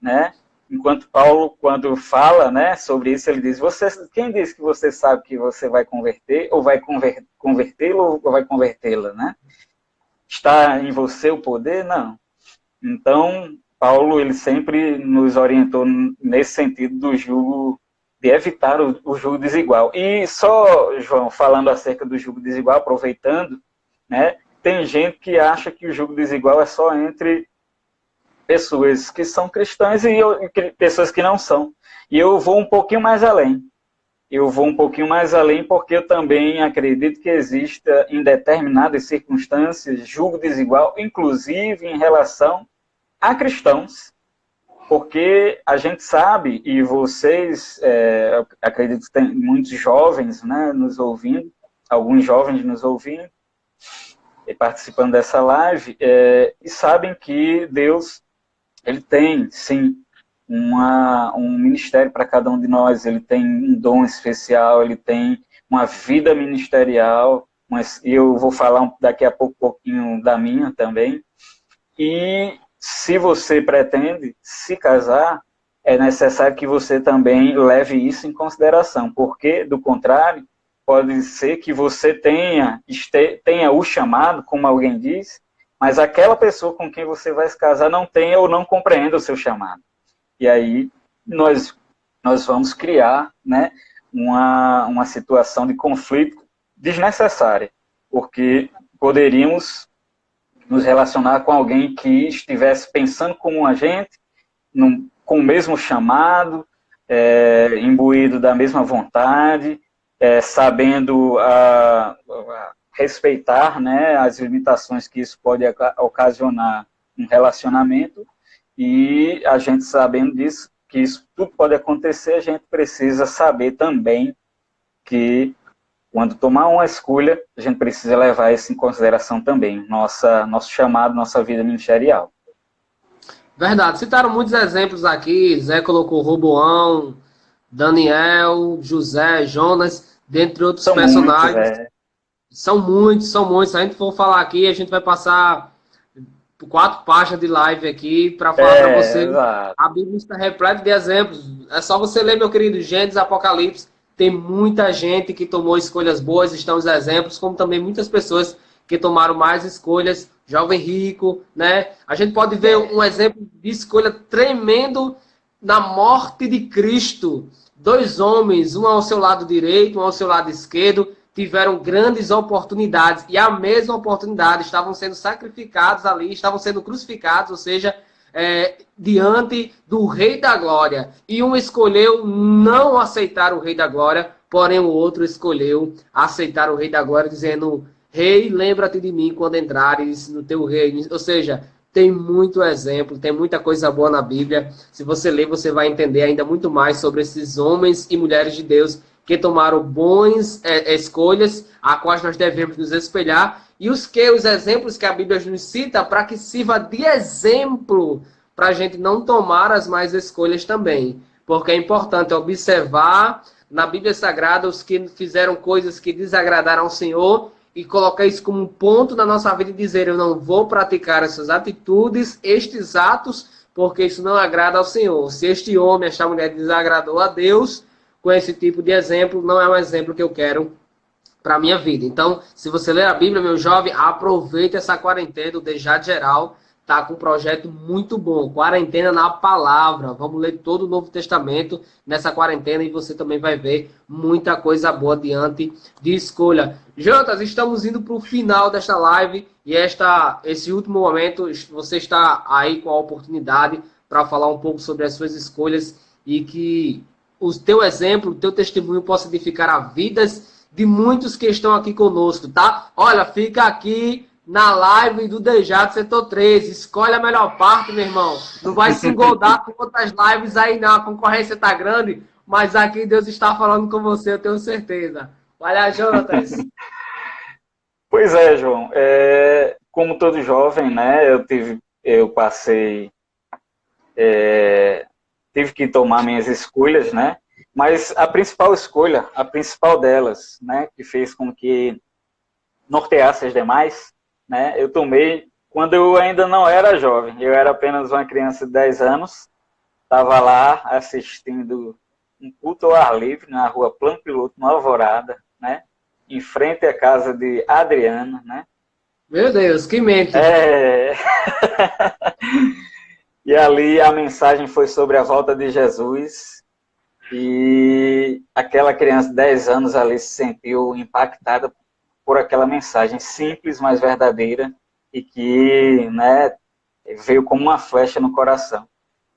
né, enquanto Paulo, quando fala, né, sobre isso, ele diz, quem disse que você sabe que você vai converter, ou vai convertê-lo, ou vai convertê-la, né? Está em você o poder? Não. Então, Paulo, ele sempre nos orientou nesse sentido do jugo, de evitar o jugo desigual. E só, João, falando acerca do jugo desigual, aproveitando, né, tem gente que acha que o jugo desigual é só entre pessoas que são cristãs e pessoas que não são. E eu vou um pouquinho mais além. Eu vou um pouquinho mais além porque eu também acredito que exista, em determinadas circunstâncias, julgo desigual, inclusive em relação a cristãos, porque a gente sabe, e vocês, acredito que tem muitos jovens, né, nos ouvindo, alguns jovens nos ouvindo, e participando dessa live, e sabem que Deus, ele tem, sim, um ministério para cada um de nós, ele tem um dom especial, ele tem uma vida ministerial, e eu vou falar daqui a pouco um pouquinho da minha também, e se você pretende se casar, é necessário que você também leve isso em consideração, porque, do contrário, pode ser que você tenha o chamado, como alguém diz, mas aquela pessoa com quem você vai se casar não tenha ou não compreenda o seu chamado. E aí nós vamos criar, né, uma situação de conflito desnecessária, porque poderíamos nos relacionar com alguém que estivesse pensando como a gente, com o mesmo chamado, imbuído da mesma vontade, sabendo respeitar, né, as limitações que isso pode ocasionar um relacionamento, e a gente sabendo disso, que isso tudo pode acontecer, a gente precisa saber também que quando tomar uma escolha, a gente precisa levar isso em consideração também, nosso chamado, nossa vida ministerial. Verdade, citaram muitos exemplos aqui, Zé colocou Roboão, Daniel, José, Jonas, dentre outros personagens. Muitos, São muitos, são muitos. Se a gente for falar aqui, a gente vai passar 4 páginas de live aqui para falar para você. Exato. A Bíblia está repleta de exemplos. É só você ler, meu querido, Gênesis, Apocalipse. Tem muita gente que tomou escolhas boas, estão os exemplos, como também muitas pessoas que tomaram mais escolhas, jovem rico, né? A gente pode ver um exemplo de escolha tremendo na morte de Cristo. 2 homens, um ao seu lado direito, um ao seu lado esquerdo, tiveram grandes oportunidades, e a mesma oportunidade, estavam sendo sacrificados ali, estavam sendo crucificados, ou seja, diante do Rei da Glória. E um escolheu não aceitar o Rei da Glória, porém o outro escolheu aceitar o Rei da Glória, dizendo: Rei, lembra-te de mim quando entrares no teu reino. Ou seja, tem muito exemplo, tem muita coisa boa na Bíblia. Se você ler, você vai entender ainda muito mais sobre esses homens e mulheres de Deus que tomaram boas escolhas, a quais nós devemos nos espelhar, e os exemplos que a Bíblia nos cita para que sirva de exemplo para a gente não tomar as más escolhas também. Porque é importante observar na Bíblia Sagrada os que fizeram coisas que desagradaram ao Senhor e colocar isso como um ponto na nossa vida e dizer: eu não vou praticar essas atitudes, estes atos, porque isso não agrada ao Senhor. Se este homem, esta mulher desagradou a Deus, com esse tipo de exemplo, não é um exemplo que eu quero para a minha vida. Então, se você ler a Bíblia, meu jovem, aproveite essa quarentena do Dejade Geral. Tá com um projeto muito bom. Quarentena na palavra. Vamos ler todo o Novo Testamento nessa quarentena e você também vai ver muita coisa boa diante de escolha. Jotas, estamos indo para o final desta live e esse último momento você está aí com a oportunidade para falar um pouco sobre as suas escolhas e que o teu exemplo, o teu testemunho possa edificar a vidas de muitos que estão aqui conosco, tá? Olha, fica aqui na live do Dejado Setor 13. Escolhe a melhor parte, meu irmão. Não vai se engoldar com outras lives aí, não. A concorrência tá grande, mas aqui Deus está falando com você, eu tenho certeza. Vai lá, Jonatas. Pois é, João. Como todo jovem, né, tive que tomar minhas escolhas, né? Mas a principal escolha, a principal delas, né, que fez com que norteasse as demais, né, eu tomei quando eu ainda não era jovem. Eu era apenas uma criança de 10 anos, estava lá assistindo um culto ao ar livre na rua Plano Piloto, no Alvorada, né? Em frente à casa de Adriana, né? Meu Deus, que mente. E ali a mensagem foi sobre a volta de Jesus. E aquela criança de 10 anos ali se sentiu impactada por aquela mensagem simples, mas verdadeira, e que, né, veio como uma flecha no coração.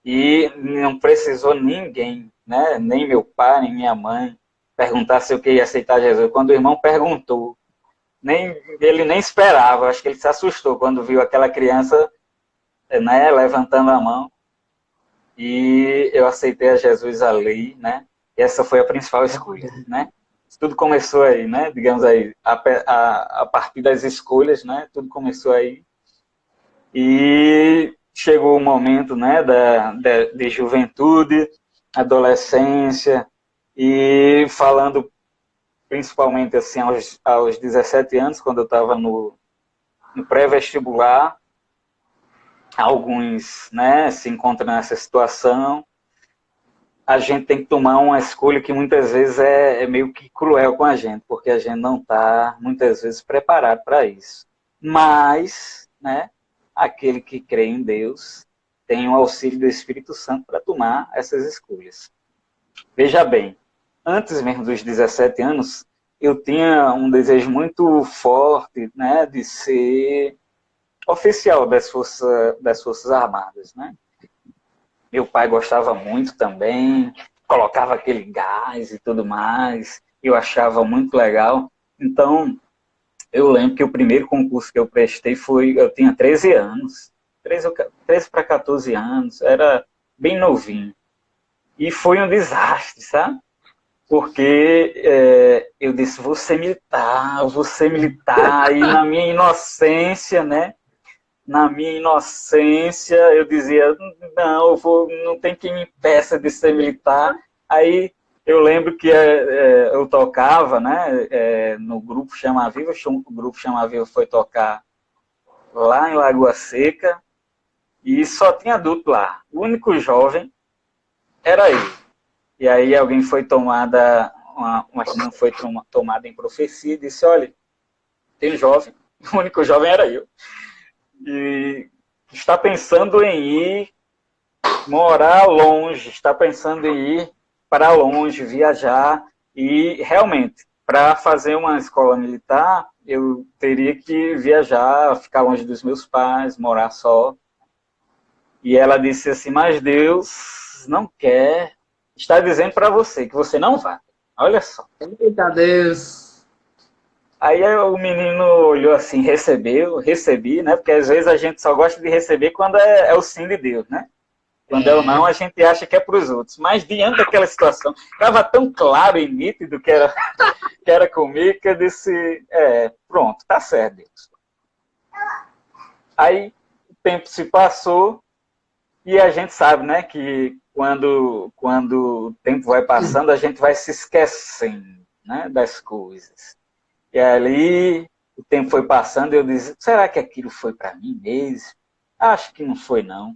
E não precisou ninguém, né, nem meu pai, nem minha mãe, perguntar se eu queria aceitar Jesus. Quando o irmão perguntou, ele nem esperava, acho que ele se assustou quando viu aquela criança, né, levantando a mão. E eu aceitei a Jesus ali, né? E essa foi a principal escolha, né? Tudo começou aí, né? Digamos aí, a partir das escolhas, né? Tudo começou aí. E chegou o momento, né? De juventude, adolescência, e falando principalmente assim aos 17 anos, quando eu estava no pré-vestibular, alguns, né, se encontram nessa situação. A gente tem que tomar uma escolha que muitas vezes é meio que cruel com a gente, porque a gente não está, muitas vezes, preparado para isso. Mas, né, aquele que crê em Deus tem o auxílio do Espírito Santo para tomar essas escolhas. Veja bem, antes mesmo dos 17 anos, eu tinha um desejo muito forte, né, de ser oficial das Forças Armadas, né? Meu pai gostava muito também, colocava aquele gás e tudo mais, eu achava muito legal. Então, eu lembro que o primeiro concurso que eu prestei eu tinha 13 anos, 13 para 14 anos, era bem novinho. E foi um desastre, sabe? Porque eu disse, vou ser militar, e na minha inocência, né? Na minha inocência, eu dizia, não, não tem quem me impeça de ser militar. Aí eu lembro que eu tocava, né, no grupo Chama Viva, o grupo Chama Viva foi tocar lá em Lagoa Seca, e só tinha adulto lá. O único jovem era eu. E aí alguém foi tomada, uma reunião foi tomada em profecia, e disse, olha, tem um jovem, o único jovem era eu. E está pensando em ir morar longe, está pensando em ir para longe, viajar, e realmente, para fazer uma escola militar, eu teria que viajar, ficar longe dos meus pais, morar só. E ela disse assim, mas Deus não quer, está dizendo para você que você não vai. Olha só. Eita Deus. Aí o menino olhou assim, recebi, né? Porque às vezes a gente só gosta de receber quando é o sim de Deus, né? Quando é o não, a gente acha que é para os outros. Mas diante daquela situação, estava tão claro e nítido que era comigo, que eu disse, pronto, tá certo, Deus. Aí o tempo se passou e a gente sabe, né, que quando o tempo vai passando, a gente vai se esquecendo, né, das coisas. E ali o tempo foi passando e eu disse, será que aquilo foi para mim mesmo? Acho que não foi, não.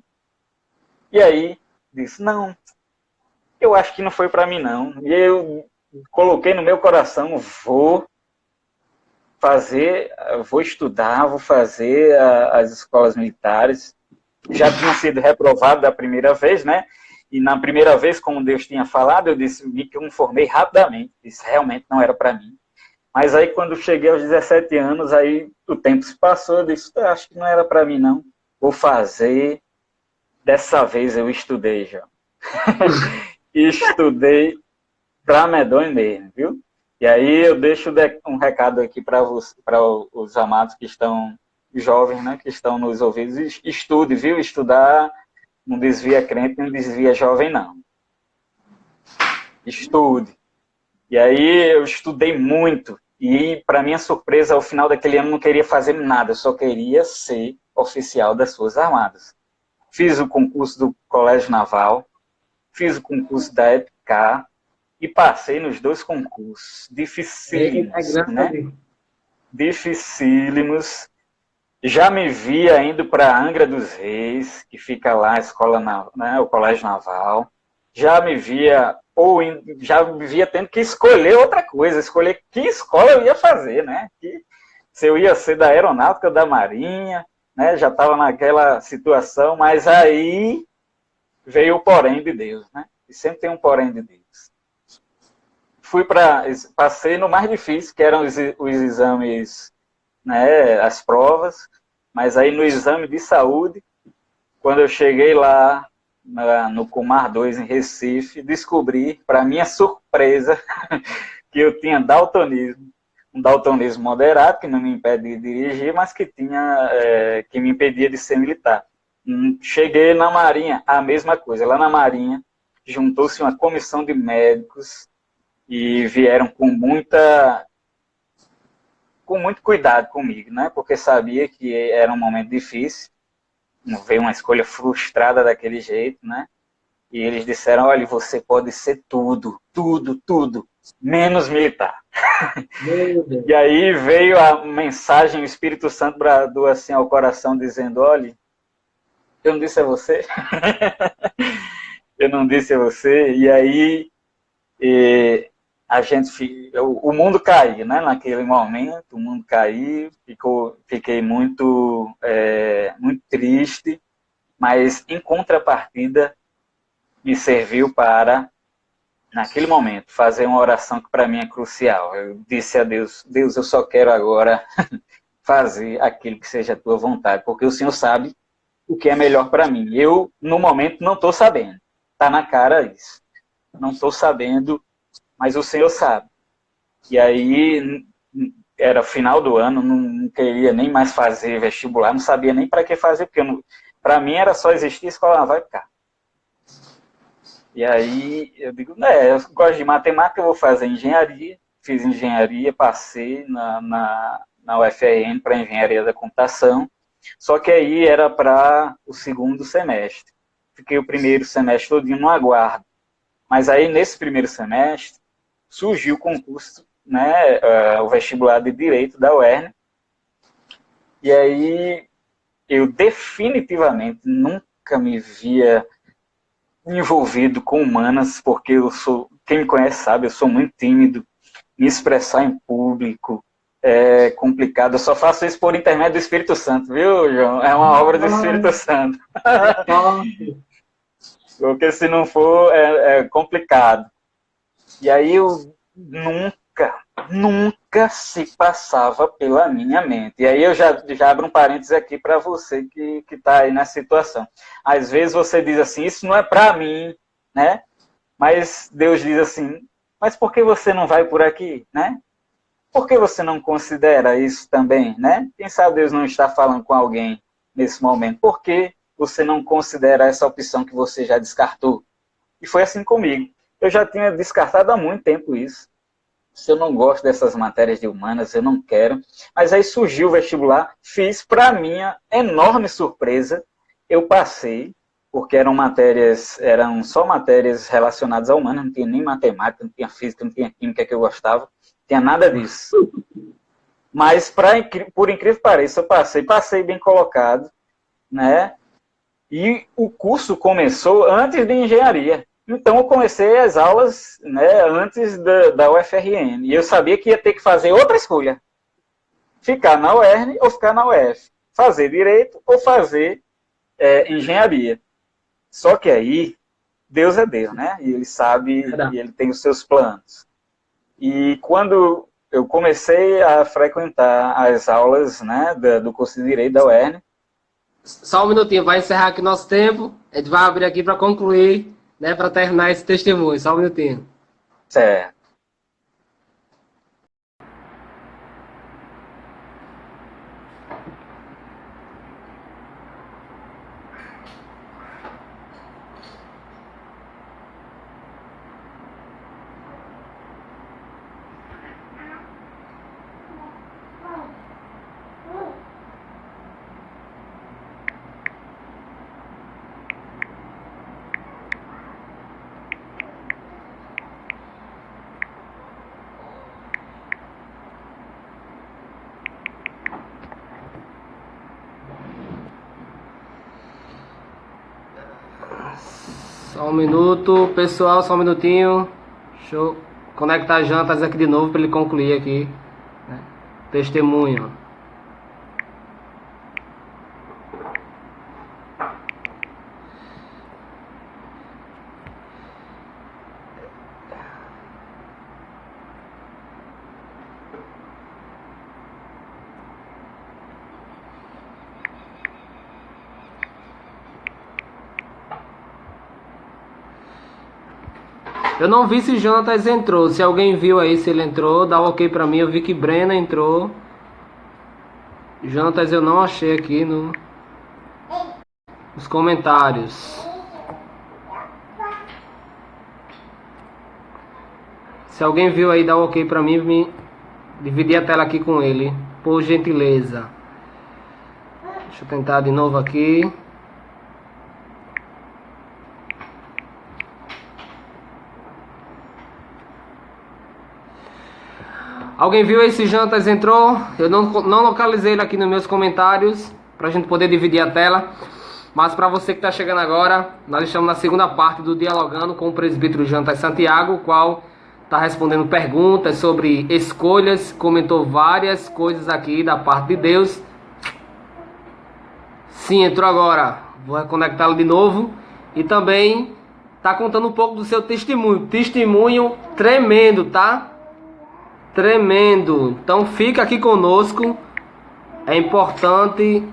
E aí disse, não, eu acho que não foi para mim, não. E eu coloquei no meu coração, vou estudar, vou fazer as escolas militares. Já tinha sido reprovado da primeira vez, né? E na primeira vez, como Deus tinha falado, eu disse, me conformei rapidamente. Isso realmente não era para mim. Mas aí, quando cheguei aos 17 anos, aí o tempo se passou, eu disse, acho que não era para mim, não. Vou fazer. Dessa vez eu estudei, já. Estudei para medonho mesmo, viu? E aí eu deixo um recado aqui para os amados que estão, jovens, né, que estão nos ouvidos. Estude, viu? Estudar não desvia crente, não desvia jovem, não. Estude. E aí eu estudei muito. E, para minha surpresa, ao final daquele ano, não queria fazer nada. Eu só queria ser oficial das Forças Armadas. Fiz o concurso do Colégio Naval, fiz o concurso da EPICAR e passei nos 2 concursos. Dificílimos, né? Dificílimos. Já me via indo para Angra dos Reis, que fica lá a escola, né, o Colégio Naval. Já me via já me via tendo que escolher outra coisa, escolher que escola eu ia fazer, né? Se eu ia ser da Aeronáutica, da Marinha, né? Já estava naquela situação, mas aí veio o porém de Deus, né? E sempre tem um porém de Deus. Passei no mais difícil, que eram os exames, né? As provas, mas aí no exame de saúde, quando eu cheguei lá no Comar 2 em Recife, descobri, para minha surpresa, que eu tinha daltonismo. Um daltonismo moderado, que não me impede de dirigir, mas que me impedia de ser militar. Cheguei na Marinha, a mesma coisa. Lá na Marinha, juntou-se uma comissão de médicos e vieram com muito cuidado comigo, né? Porque sabia que era um momento difícil, não veio uma escolha frustrada daquele jeito, né? E eles disseram, olha, você pode ser tudo, tudo, tudo, menos militar. E aí veio a mensagem, o Espírito Santo bradou assim ao coração, dizendo, olha, eu não disse a você? Eu não disse a você? E aí o mundo caiu, né? Naquele momento, o mundo caiu, fiquei muito, muito triste, mas em contrapartida me serviu para, naquele momento, fazer uma oração que para mim é crucial. Eu disse a Deus, Deus, eu só quero agora fazer aquilo que seja a tua vontade, porque o Senhor sabe o que é melhor para mim. Eu, no momento, não estou sabendo. Está na cara isso. Não estou sabendo, mas o Senhor sabe. E aí, era final do ano, não queria nem mais fazer vestibular, não sabia nem para que fazer, porque para mim era só existir a escola naval e ficar. E aí eu digo, eu gosto de matemática, eu vou fazer engenharia. Fiz engenharia, passei na UFRN para engenharia da computação. Só que aí era para o segundo semestre. Fiquei o primeiro semestre todinho no aguardo. Mas aí, nesse primeiro semestre, surgiu o concurso, né, o vestibular de Direito da UERN. E aí, eu definitivamente nunca me via envolvido com humanas, porque quem me conhece sabe, eu sou muito tímido. Me expressar em público é complicado. Eu só faço isso por intermédio do Espírito Santo, viu, João? É uma obra do Espírito Santo. Porque se não for, é complicado. E aí eu nunca se passava pela minha mente. E aí eu já abro um parênteses aqui para você que está aí na situação. Às vezes você diz assim, isso não é para mim, né? Mas Deus diz assim, mas por que você não vai por aqui, né? Por que você não considera isso também, né? Quem sabe Deus não está falando com alguém nesse momento? Por que você não considera essa opção que você já descartou? E foi assim comigo. Eu já tinha descartado há muito tempo isso. Se eu não gosto dessas matérias de humanas, eu não quero. Mas aí surgiu o vestibular, fiz, para minha enorme surpresa, eu passei, porque eram só matérias relacionadas a humanas, não tinha nem matemática, não tinha física, não tinha química que eu gostava, não tinha nada disso. Mas, por incrível que pareça, eu passei bem colocado, né? E o curso começou antes de engenharia. Então, eu comecei as aulas, né, antes da UFRN. E eu sabia que ia ter que fazer outra escolha. Ficar na UERN ou ficar na UF. Fazer direito ou fazer engenharia. Só que aí, Deus é Deus, né? E ele sabe, e ele tem os seus planos. E quando eu comecei a frequentar as aulas, né, do curso de Direito da UERN. Só um minutinho, vai encerrar aqui nosso tempo. A gente vai abrir aqui para concluir, né, para terminar esse testemunho. Só um minutinho. Certo. Só um minuto, pessoal, só um minutinho. Deixa eu conectar Jantas aqui de novo para ele concluir aqui, né? Testemunho. Eu não vi se Jonatas entrou. Se alguém viu aí, se ele entrou, dá um ok pra mim. Eu vi que Brena entrou. Jonatas eu não achei aqui nos comentários. Se alguém viu aí, dá um ok pra mim. Dividir a tela aqui com ele, por gentileza. Deixa eu tentar de novo aqui. Alguém viu esse Jantas entrou? Eu não localizei ele aqui nos meus comentários para a gente poder dividir a tela. Mas para você que está chegando agora, nós estamos na segunda parte do Dialogando com o presbítero Jantas Santiago, o qual está respondendo perguntas sobre escolhas, comentou várias coisas aqui da parte de Deus. Sim, entrou agora. Vou reconectá-lo de novo. E também está contando um pouco do seu testemunho. Testemunho tremendo, tá? Tremendo. Então fica aqui conosco. É importante.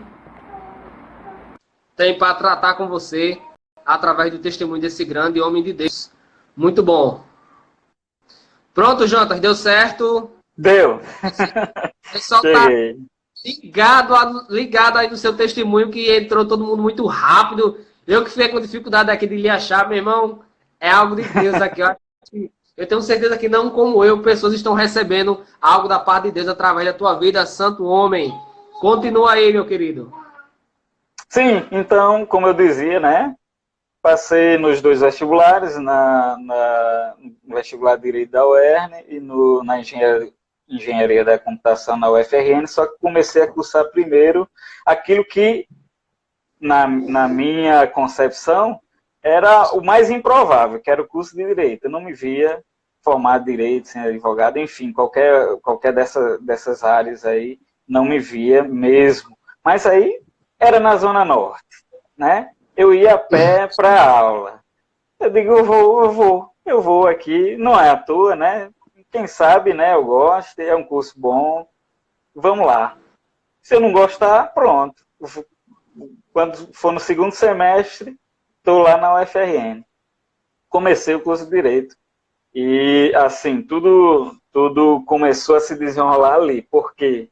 Tem para tratar com você através do testemunho desse grande homem de Deus. Muito bom. Pronto, Jonatas, deu certo? Deu. O pessoal tá ligado aí no seu testemunho, que entrou todo mundo muito rápido. Eu que fiquei com dificuldade aqui de lhe achar, meu irmão. É algo de Deus aqui. Eu tenho certeza que não como eu, pessoas estão recebendo algo da parte de Deus através da tua vida, santo homem. Continua aí, meu querido. Sim, então, como eu dizia, né? Passei nos 2 vestibulares, no vestibular de Direito da UERN e na Engenharia da Computação na UFRN, só que comecei a cursar primeiro aquilo que, na minha concepção, era o mais improvável, que era o curso de Direito. Eu não me via formado em Direito, sem advogado, enfim, qualquer dessas áreas aí, não me via mesmo. Mas aí era na Zona Norte, né? Eu ia a pé para a aula. Eu digo, eu vou aqui, não é à toa, né? Quem sabe, né? Eu gosto, é um curso bom, vamos lá. Se eu não gostar, pronto. Quando for no segundo semestre, estou lá na UFRN. Comecei o curso de Direito. E, assim, tudo começou a se desenrolar ali. Porque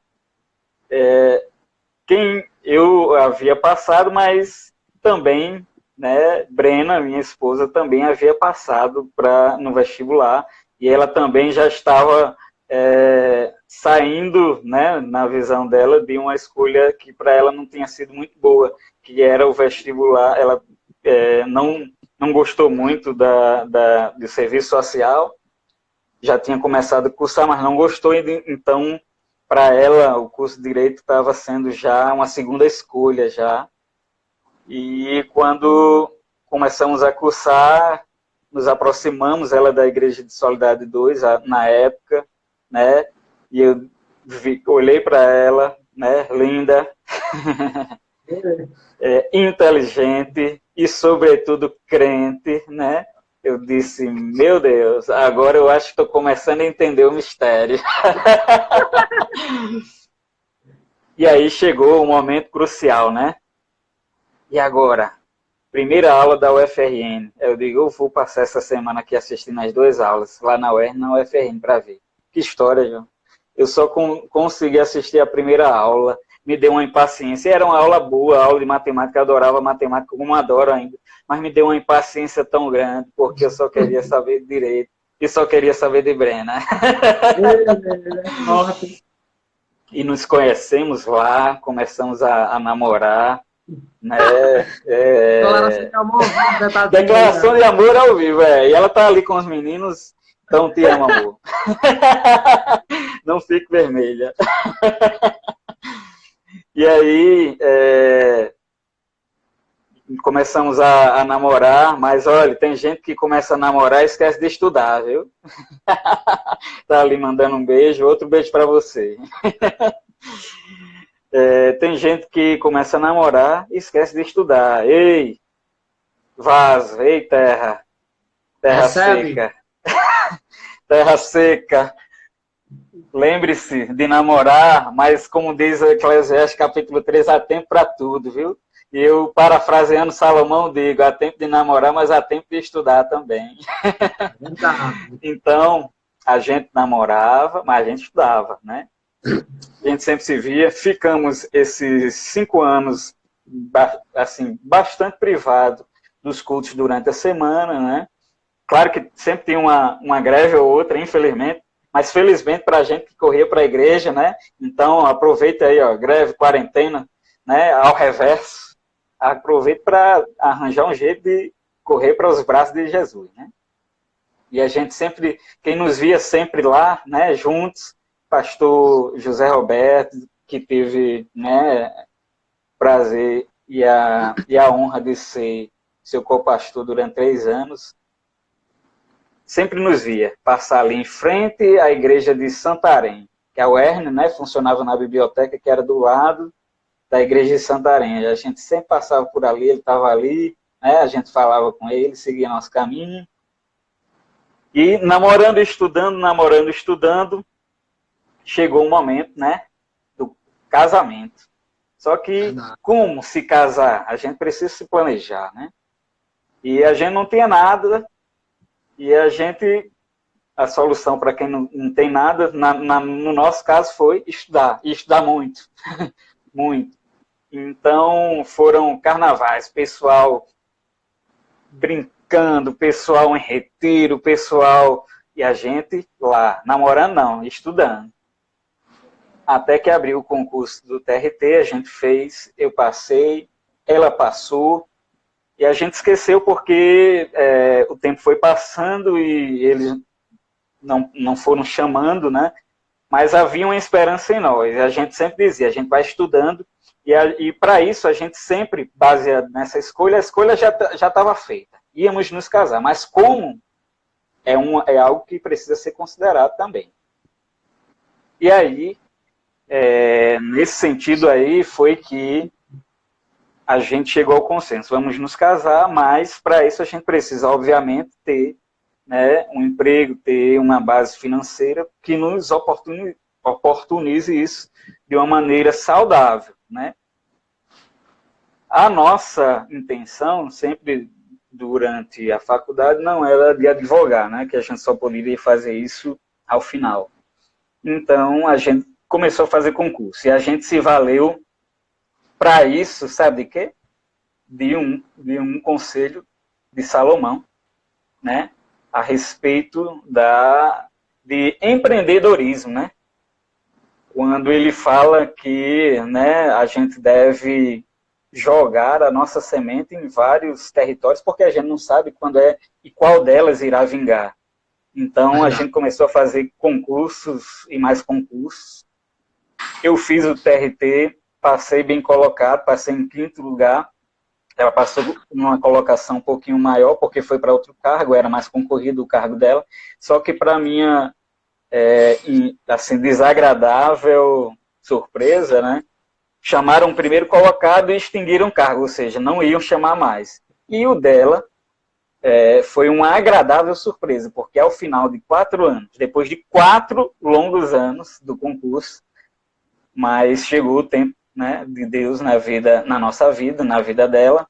quem eu havia passado, mas também, né, Brena, minha esposa, também havia passado no vestibular. E ela também já estava saindo, né, na visão dela, de uma escolha que para ela não tinha sido muito boa, que era o vestibular. Ela não gostou muito do serviço social, já tinha começado a cursar, mas não gostou, então, para ela, o curso de Direito estava sendo já uma segunda escolha, já. E quando começamos a cursar, nos aproximamos, ela da Igreja de Solidariedade 2, na época, né, e eu olhei para ela, né, linda, inteligente e, sobretudo, crente, né? Eu disse, meu Deus, agora eu acho que estou começando a entender o mistério. E aí chegou o momento crucial, né? E agora? Primeira aula da UFRN. Eu digo, eu vou passar essa semana aqui assistindo as 2 aulas, lá na UERN e na UFRN, para ver. Que história, João. Eu só consegui assistir a primeira aula, me deu uma impaciência. Era uma aula boa, aula de matemática, eu adorava matemática, como adoro ainda, mas me deu uma impaciência tão grande, porque eu só queria saber de Direito e só queria saber de Brena. E nos conhecemos lá, começamos a namorar, né? Declaração de amor ao vivo, e ela tá ali com os meninos, então te amo, amor. Não fique vermelha. E aí, começamos a namorar, mas olha, tem gente que começa a namorar e esquece de estudar, viu? Tá ali mandando um beijo, outro beijo para você. Tem gente que começa a namorar e esquece de estudar. Ei, vaso, ei, terra Recebe. seca, terra seca. Lembre-se de namorar, mas como diz o Eclesiastes capítulo 3, há tempo para tudo, viu? E eu, parafraseando Salomão, digo, há tempo de namorar, mas há tempo de estudar também. Então, a gente namorava, mas a gente estudava, né? A gente sempre se via. Ficamos esses 5 anos, assim, bastante privado dos cultos durante a semana, né? Claro que sempre tinha uma greve ou outra, infelizmente, mas felizmente para a gente que corria para a igreja, né? Então, aproveita aí, ó, greve, quarentena, né? Ao reverso. Aproveita para arranjar um jeito de correr para os braços de Jesus, né? E a gente sempre, quem nos via sempre lá, né, juntos, pastor José Roberto, que teve, né, prazer e a honra de ser seu co-pastor durante 3 anos, sempre nos via passar ali em frente à igreja de Santarém, que a UERN, né, funcionava na biblioteca que era do lado da igreja de Santarém. A gente sempre passava por ali, ele estava ali, né, a gente falava com ele, seguia nosso caminho. E namorando, estudando, chegou o momento, né, do casamento. Só que, como se casar? A gente precisa se planejar, né? E a gente não tinha nada, e a solução para quem não tem nada, no nosso caso, foi estudar, e estudar muito, muito. Então, foram carnavais, pessoal brincando, pessoal em retiro, pessoal, e a gente lá, namorando não, estudando. Até que abriu o concurso do TRT, a gente fez, eu passei, ela passou, e a gente esqueceu porque o tempo foi passando e eles não foram chamando, né? Mas havia uma esperança em nós. A gente sempre dizia, a gente vai estudando, e para isso a gente sempre, baseado nessa escolha, a escolha já estava feita. Íamos nos casar, mas como é algo que precisa ser considerado também. E aí, nesse sentido aí, foi que a gente chegou ao consenso. Vamos nos casar, mas para isso a gente precisa, obviamente, ter, né, um emprego, ter uma base financeira que nos oportunize isso de uma maneira saudável, né? A nossa intenção, sempre durante a faculdade, não era de advogar, né? Que a gente só poderia fazer isso ao final. Então, a gente começou a fazer concurso. E a gente se valeu para isso, sabe de quê? De um conselho de Salomão, né? A respeito de empreendedorismo, né? Quando ele fala que, né, a gente deve jogar a nossa semente em vários territórios, porque a gente não sabe quando e qual delas irá vingar. Então, a gente começou a fazer concursos e mais concursos. Eu fiz o TRT, passei bem colocado, passei em 5º lugar. Ela passou numa colocação um pouquinho maior, porque foi para outro cargo, era mais concorrido o cargo dela. Só que, para minha assim, desagradável surpresa, né? Chamaram o primeiro colocado e extinguiram o cargo, ou seja, não iam chamar mais. E o dela foi uma agradável surpresa, porque ao final de 4 anos, depois de 4 longos anos do concurso, mas chegou o tempo, né, de Deus na nossa vida, na vida dela.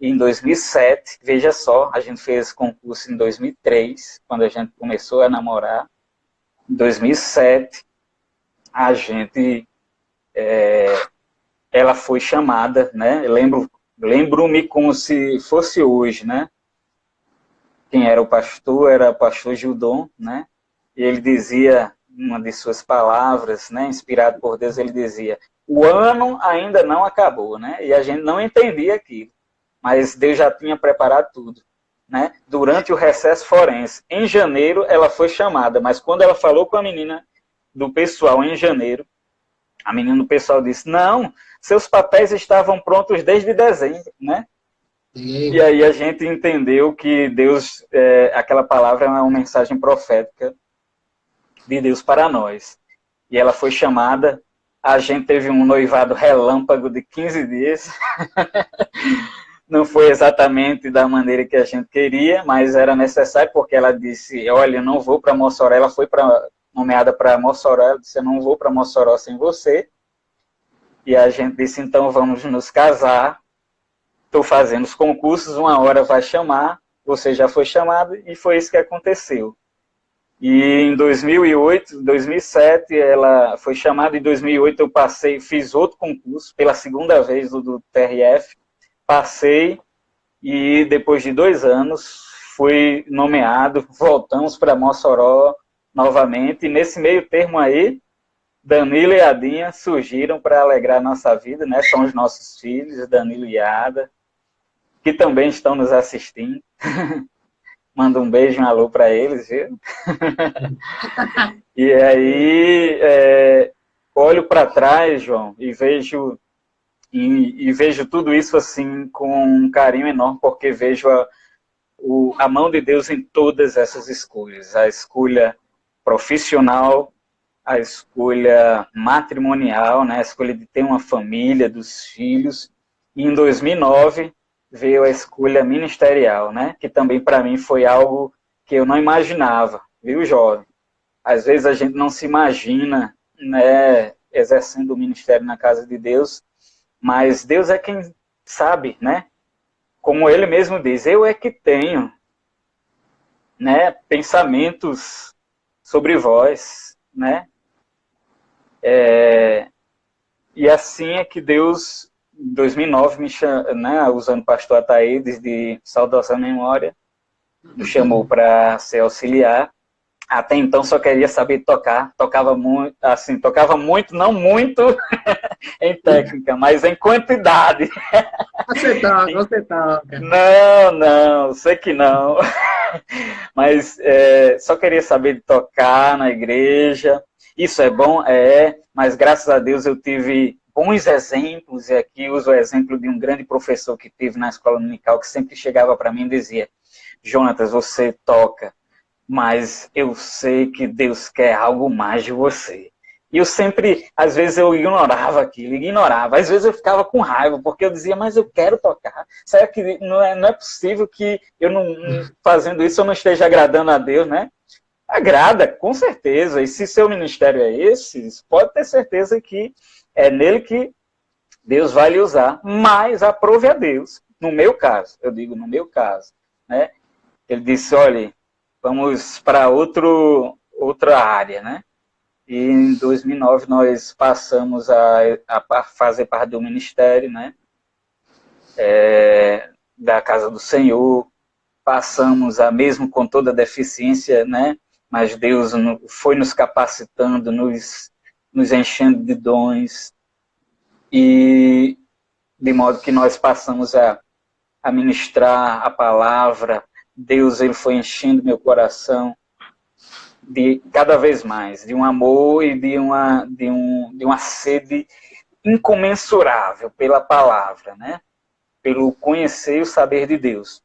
E em 2007, veja só, a gente fez concurso em 2003, quando a gente começou a namorar. Em 2007, a gente ela foi chamada, né? Lembro-me como se fosse hoje, né? Quem era o pastor era o pastor Gildon, né? E ele dizia, uma de suas palavras, né, inspirado por Deus, ele dizia: o ano ainda não acabou, né? E a gente não entendia aquilo, mas Deus já tinha preparado tudo, né? Durante o recesso forense, em janeiro, ela foi chamada, mas quando ela falou com a menina do pessoal em janeiro, a menina do pessoal disse: não, seus papéis estavam prontos desde dezembro, né? E aí a gente entendeu que Deus, aquela palavra é uma mensagem profética de Deus para nós. E ela foi chamada, a gente teve um noivado relâmpago de 15 dias. Não foi exatamente da maneira que a gente queria, mas era necessário, porque ela disse, olha, eu não vou para Mossoró. Ela foi nomeada para Mossoró, ela disse, eu não vou para Mossoró sem você. E a gente disse, então vamos nos casar. Estou fazendo os concursos, uma hora vai chamar, você já foi chamado, e foi isso que aconteceu. E em 2008, 2007, ela foi chamada, em 2008 eu passei, fiz outro concurso, pela segunda vez do TRF, passei, e depois de 2 anos fui nomeado, voltamos para Mossoró novamente, e nesse meio termo aí, Danilo e Adinha surgiram para alegrar nossa vida, né? São os nossos filhos, Danilo e Ada, que também estão nos assistindo. Manda um beijo e um alô para eles, viu? E aí, olho para trás, João, e vejo tudo isso assim com um carinho enorme, porque vejo a mão de Deus em todas essas escolhas. A escolha profissional, a escolha matrimonial, né? A escolha de ter uma família, dos filhos. E em 2009 veio a escolha ministerial, né? Que também para mim foi algo que eu não imaginava, viu, jovem? Às vezes a gente não se imagina, né, exercendo o ministério na casa de Deus, mas Deus é quem sabe, né? Como ele mesmo diz, eu é que tenho, né, pensamentos sobre vós, né? E assim é que Deus, em 2009, me chamou, né, usando o pastor Ataídes, de saudosa memória, me chamou para ser auxiliar. Até então só queria saber tocar, tocava muito, não muito em técnica, mas em quantidade. Você toca. Não, sei que não. Mas só queria saber de tocar na igreja. Isso é bom? Mas graças a Deus eu tive bons exemplos, e aqui uso o exemplo de um grande professor que tive na escola dominical, que sempre chegava para mim e dizia, Jonatas, você toca, mas eu sei que Deus quer algo mais de você. E eu sempre, às vezes eu ignorava aquilo, às vezes eu ficava com raiva, porque eu dizia, mas eu quero tocar. Será que não é possível que eu não, fazendo isso, eu não esteja agradando a Deus, né? Agrada, com certeza. E se seu ministério é esse, pode ter certeza que é nele que Deus vai lhe usar. Mas aprove a Deus. No meu caso, eu digo no meu caso, né? Ele disse, olha, vamos para outra área, né? E em 2009 nós passamos a fazer parte do ministério, né? Da Casa do Senhor. Passamos mesmo com toda a deficiência, né? Mas Deus foi nos capacitando, nos enchendo de dons, e de modo que nós passamos a ministrar a palavra. Deus, ele foi enchendo meu coração de cada vez mais, de um amor e de uma sede incomensurável pela palavra, né? Pelo conhecer e o saber de Deus.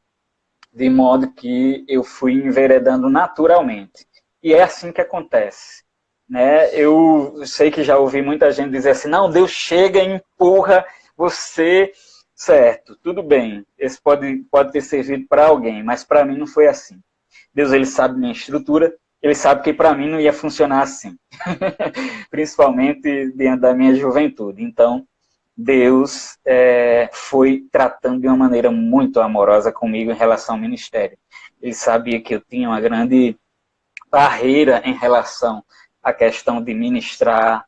De modo que eu fui enveredando naturalmente. E é assim que acontece, né? Eu sei que já ouvi muita gente dizer assim, não, Deus chega e empurra você, certo, tudo bem, esse pode ter servido para alguém, mas para mim não foi assim. Deus, ele sabe minha estrutura, ele sabe que para mim não ia funcionar assim, principalmente diante da minha juventude. Então, Deus foi tratando de uma maneira muito amorosa comigo em relação ao ministério. Ele sabia que eu tinha uma grande barreira em relação à questão de ministrar,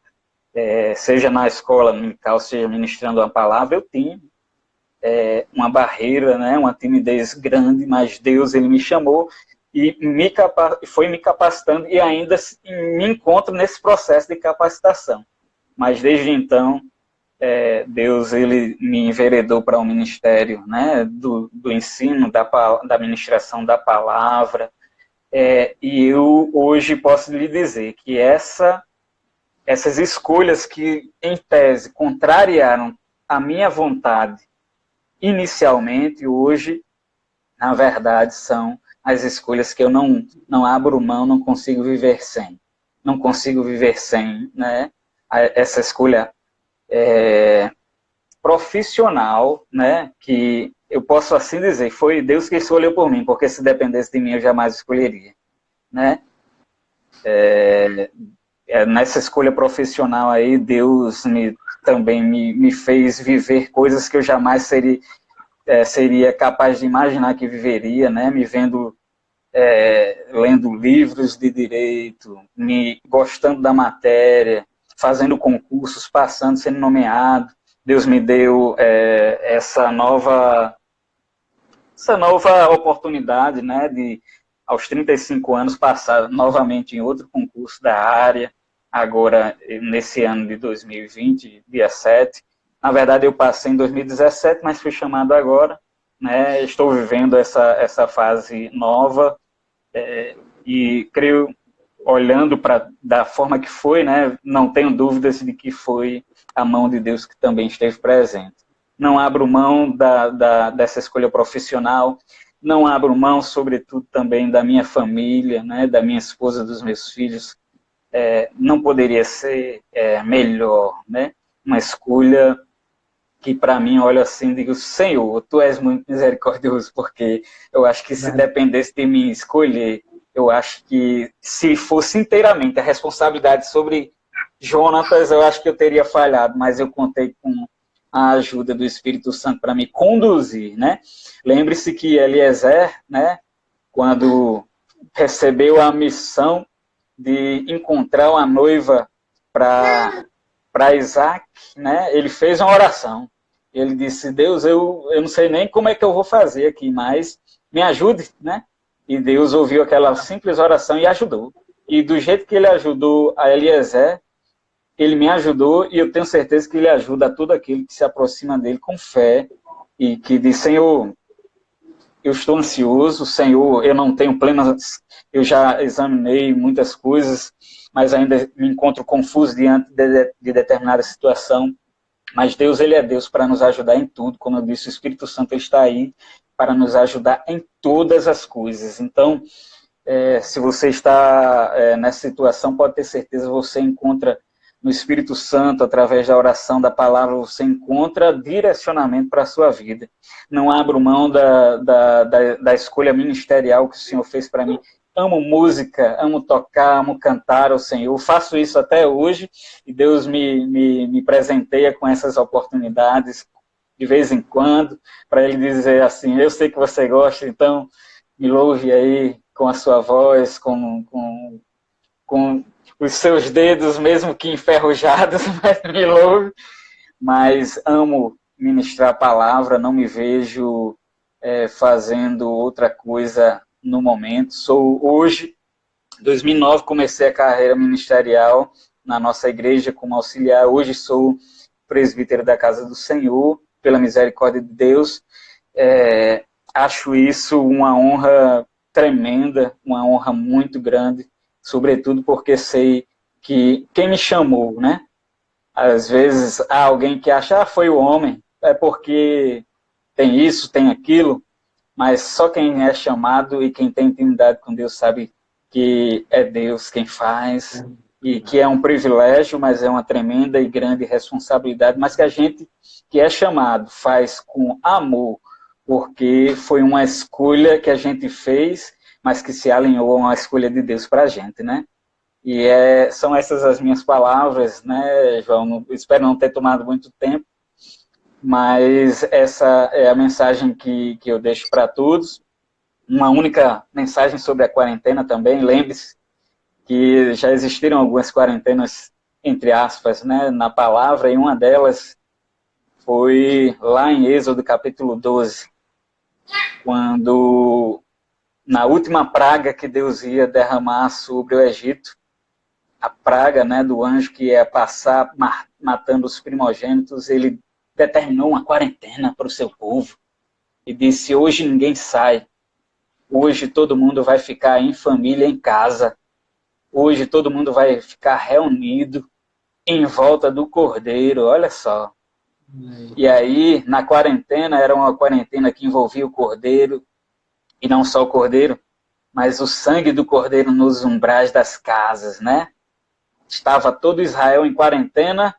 seja na escola dominical, seja ministrando uma palavra, eu tinha uma barreira, né, uma timidez grande, mas Deus, ele me chamou e foi me capacitando, e ainda me encontro nesse processo de capacitação. Mas desde então, Deus, ele me enveredou para o ministério, né, do ensino, da ministração da palavra, e eu hoje posso lhe dizer que essas escolhas que, em tese, contrariaram a minha vontade inicialmente, hoje, na verdade, são as escolhas que eu não abro mão, não consigo viver sem. Não consigo viver sem, né? Essa escolha profissional, né? Que eu posso assim dizer, foi Deus que escolheu por mim, porque se dependesse de mim eu jamais escolheria, né? Nessa escolha profissional aí, Deus também me fez viver coisas que eu jamais seria capaz de imaginar que viveria, né? Me vendo lendo livros de direito, me gostando da matéria, fazendo concursos, passando, sendo nomeado. Deus me deu essa nova oportunidade, né, de, aos 35 anos, passar novamente em outro concurso da área, agora nesse ano de 2020, dia 7. Na verdade, eu passei em 2017, mas fui chamado agora, né, estou vivendo essa fase nova, e creio, olhando da forma que foi, né, não tenho dúvidas de que foi a mão de Deus que também esteve presente. Não abro mão dessa escolha profissional, não abro mão, sobretudo, também da minha família, né, da minha esposa, dos meus filhos. Não poderia ser melhor, né? Uma escolha que, para mim, olho assim e digo, Senhor, Tu és muito misericordioso, porque eu acho que se dependesse de mim escolher, eu acho que se fosse inteiramente a responsabilidade sobre Jonatas, eu acho que eu teria falhado, mas eu contei com a ajuda do Espírito Santo para me conduzir, né? Lembre-se que Eliezer, né, quando recebeu a missão de encontrar uma noiva para Isaac, né, ele fez uma oração. Ele disse, Deus, eu não sei nem como é que eu vou fazer aqui, mas me ajude, né? E Deus ouviu aquela simples oração e ajudou. E do jeito que ele ajudou a Eliezer, ele me ajudou, e eu tenho certeza que ele ajuda a todo aquele que se aproxima dele com fé e que diz, Senhor, eu estou ansioso, Senhor, eu não tenho plenas, eu já examinei muitas coisas, mas ainda me encontro confuso diante de determinada situação. Mas Deus, Ele é Deus para nos ajudar em tudo, como eu disse, o Espírito Santo está aí para nos ajudar em todas as coisas. Então, se você está nessa situação, pode ter certeza, você encontra no Espírito Santo, através da oração, da palavra, você encontra direcionamento para a sua vida. Não abro mão da escolha ministerial que o Senhor fez para mim. Amo música, amo tocar, amo cantar ao Senhor. Faço isso até hoje e Deus me presenteia com essas oportunidades de vez em quando, para Ele dizer assim, eu sei que você gosta, então me louve aí com a sua voz, com os seus dedos, mesmo que enferrujados, mas me louve. Mas amo ministrar a palavra, não me vejo fazendo outra coisa no momento. Hoje, 2009, comecei a carreira ministerial na nossa igreja como auxiliar. Hoje sou presbítero da Casa do Senhor, pela misericórdia de Deus. Acho isso uma honra tremenda, uma honra muito grande, sobretudo porque sei que quem me chamou, né? Às vezes há alguém que acha, foi o homem, é porque tem isso, tem aquilo, mas só quem é chamado e quem tem intimidade com Deus sabe que é Deus quem faz, e que é um privilégio, mas é uma tremenda e grande responsabilidade, mas que a gente que é chamado faz com amor, porque foi uma escolha que a gente fez, mas que se alinhou a uma escolha de Deus para a gente, né? E são essas as minhas palavras, né, João? Espero não ter tomado muito tempo, mas essa é a mensagem que eu deixo para todos. Uma única mensagem sobre a quarentena também. Lembre-se que já existiram algumas quarentenas, entre aspas, né, na palavra, e uma delas foi lá em Êxodo capítulo 12, quando, na última praga que Deus ia derramar sobre o Egito, a praga, né, do anjo que ia passar matando os primogênitos, ele determinou uma quarentena para o seu povo e disse, hoje ninguém sai, hoje todo mundo vai ficar em família, em casa, hoje todo mundo vai ficar reunido em volta do Cordeiro, olha só. E aí, na quarentena, era uma quarentena que envolvia o cordeiro, e não só o cordeiro, mas o sangue do cordeiro nos umbrais das casas, né? Estava todo Israel em quarentena,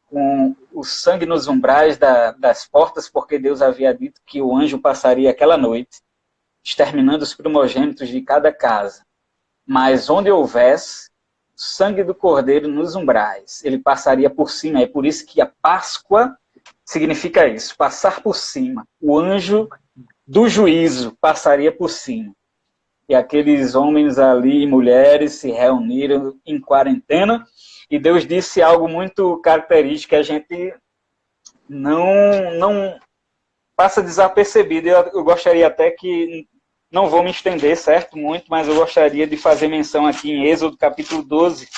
com o sangue nos umbrais das portas, porque Deus havia dito que o anjo passaria aquela noite, exterminando os primogênitos de cada casa. Mas onde houvesse sangue do cordeiro nos umbrais, ele passaria por cima. É por isso que a Páscoa significa isso, passar por cima. O anjo do juízo passaria por cima. E aqueles homens ali e mulheres se reuniram em quarentena, e Deus disse algo muito característico que a gente não passa desapercebido. Eu gostaria até que, não vou me estender, certo, muito, mas eu gostaria de fazer menção aqui em Êxodo capítulo 12,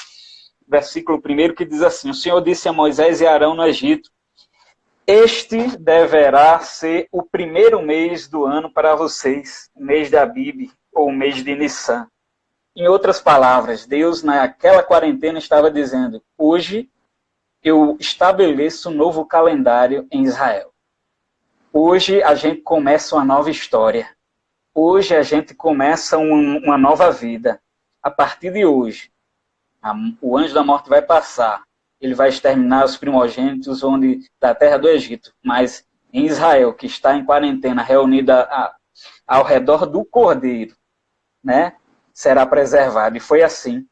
versículo 1, que diz assim: o Senhor disse a Moisés e Arão no Egito: este deverá ser o primeiro mês do ano para vocês, o mês de Abib, ou o mês de Nissan. Em outras palavras, Deus naquela quarentena estava dizendo: hoje eu estabeleço um novo calendário em Israel. Hoje a gente começa uma nova história. Hoje a gente começa uma nova vida. A partir de hoje, o anjo da morte vai passar. Ele vai exterminar os primogênitos da terra do Egito. Mas em Israel, que está em quarentena, reunida ao redor do Cordeiro, né, será preservado. E foi assim.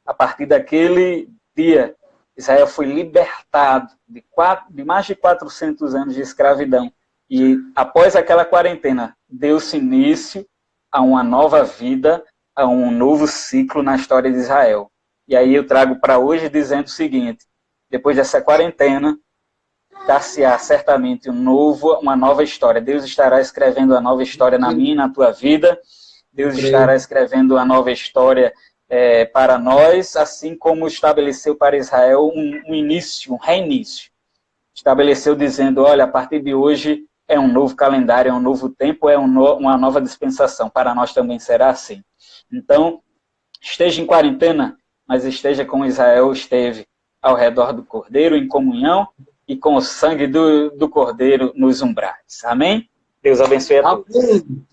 A partir daquele dia, Israel foi libertado de mais de 400 anos de escravidão. E após aquela quarentena, deu-se início a uma nova vida, a um novo ciclo na história de Israel. E aí eu trago para hoje dizendo o seguinte: depois dessa quarentena, dar-se-á certamente uma nova história. Deus estará escrevendo uma nova história na minha e na tua vida. Deus estará escrevendo uma nova história para nós, assim como estabeleceu para Israel um início, um reinício. Estabeleceu dizendo: olha, a partir de hoje é um novo calendário, é um novo tempo, é uma nova dispensação. Para nós também será assim. Então, esteja em quarentena, mas esteja como Israel esteve, ao redor do Cordeiro, em comunhão, e com o sangue do Cordeiro nos umbrais. Amém? Deus abençoe a todos. Amém.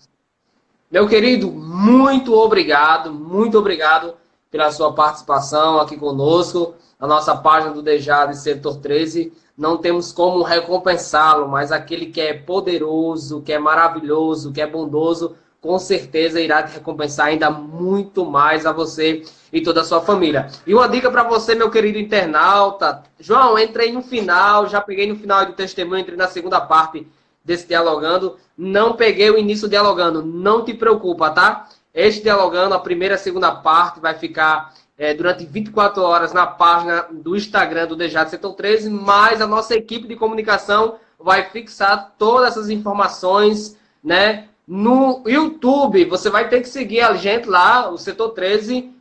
Meu querido, muito obrigado pela sua participação aqui conosco, na nossa página do Dejade Setor 13. Não temos como recompensá-lo, mas aquele que é poderoso, que é maravilhoso, que é bondoso, com certeza irá te recompensar ainda muito mais a você e toda a sua família. E uma dica para você, meu querido internauta. João, entrei no final, já peguei no final do testemunho, entrei na segunda parte desse Dialogando. Não peguei o início do Dialogando, não te preocupa, tá? Este Dialogando, a primeira e a segunda parte, vai ficar durante 24 horas na página do Instagram do Dejade Setor 13, mas a nossa equipe de comunicação vai fixar todas essas informações, né? No YouTube, você vai ter que seguir a gente lá, o Setor 13,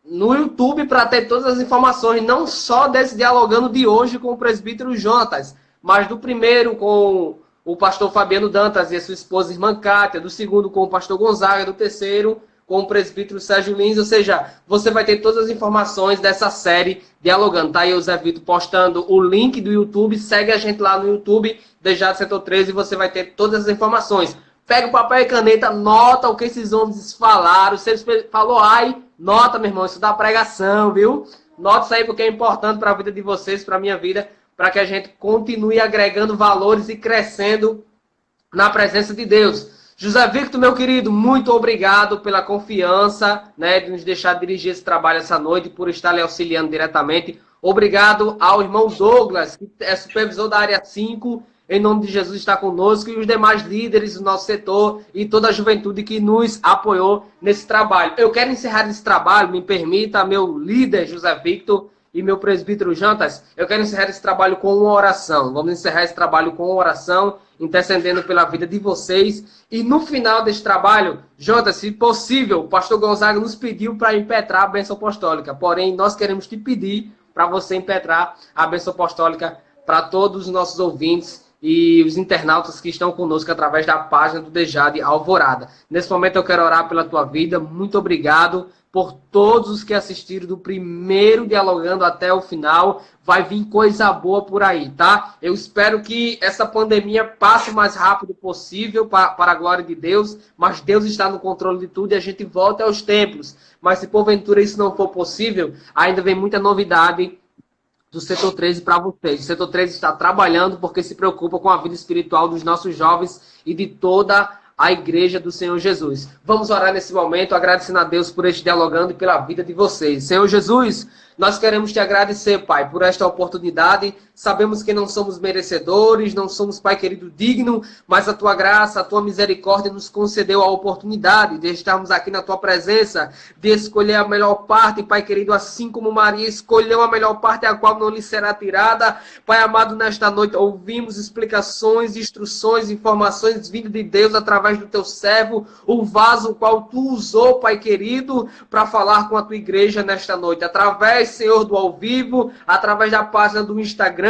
no YouTube, para ter todas as informações, não só desse Dialogando de hoje com o presbítero Jonatas, mas do primeiro com o pastor Fabiano Dantas e a sua esposa irmã Kátia, do segundo com o pastor Gonzaga, do terceiro com o presbítero Sérgio Lins. Ou seja, você vai ter todas as informações dessa série Dialogando. Tá aí o Zé Vitor postando o link do YouTube, segue a gente lá no YouTube, Dejade Setor 13, e você vai ter todas as informações. Pega o papel e caneta, nota o que esses homens falaram. Se eles falou ai, nota, meu irmão, isso dá pregação, viu? Nota isso aí porque é importante para a vida de vocês, para a minha vida, para que a gente continue agregando valores e crescendo na presença de Deus. José Victor, meu querido, muito obrigado pela confiança, né, de nos deixar dirigir esse trabalho essa noite, por estar lhe auxiliando diretamente. Obrigado ao irmão Douglas, que é supervisor da área 5, em nome de Jesus está conosco, e os demais líderes do nosso setor e toda a juventude que nos apoiou nesse trabalho. Eu quero encerrar esse trabalho, me permita, meu líder José Victor e meu presbítero Jantas, eu quero encerrar esse trabalho com uma oração. Vamos encerrar esse trabalho com uma oração, intercedendo pela vida de vocês. E no final desse trabalho, Jantas, se possível, o pastor Gonzaga nos pediu para impetrar a bênção apostólica. Porém, nós queremos te pedir para você impetrar a bênção apostólica para todos os nossos ouvintes e os internautas que estão conosco através da página do Dejade Alvorada. Nesse momento eu quero orar pela tua vida. Muito obrigado por todos os que assistiram do primeiro Dialogando até o final. Vai vir coisa boa por aí, tá? Eu espero que essa pandemia passe o mais rápido possível para a glória de Deus, mas Deus está no controle de tudo e a gente volta aos templos. Mas se porventura isso não for possível, ainda vem muita novidade do Setor 13 para vocês. O Setor 13 está trabalhando porque se preocupa com a vida espiritual dos nossos jovens e de toda a igreja do Senhor Jesus. Vamos orar nesse momento, agradecendo a Deus por este dialogando e pela vida de vocês. Senhor Jesus, nós queremos te agradecer, Pai, por esta oportunidade. Sabemos que não somos merecedores, não somos, Pai querido, digno, mas a tua graça, a tua misericórdia nos concedeu a oportunidade de estarmos aqui na tua presença, de escolher a melhor parte, Pai querido, assim como Maria escolheu a melhor parte, a qual não lhe será tirada. Pai amado, nesta noite ouvimos explicações, instruções, informações vindas de Deus através do teu servo, o vaso qual tu usou, Pai querido, para falar com a tua igreja nesta noite, através, Senhor, do ao vivo, através da página do Instagram,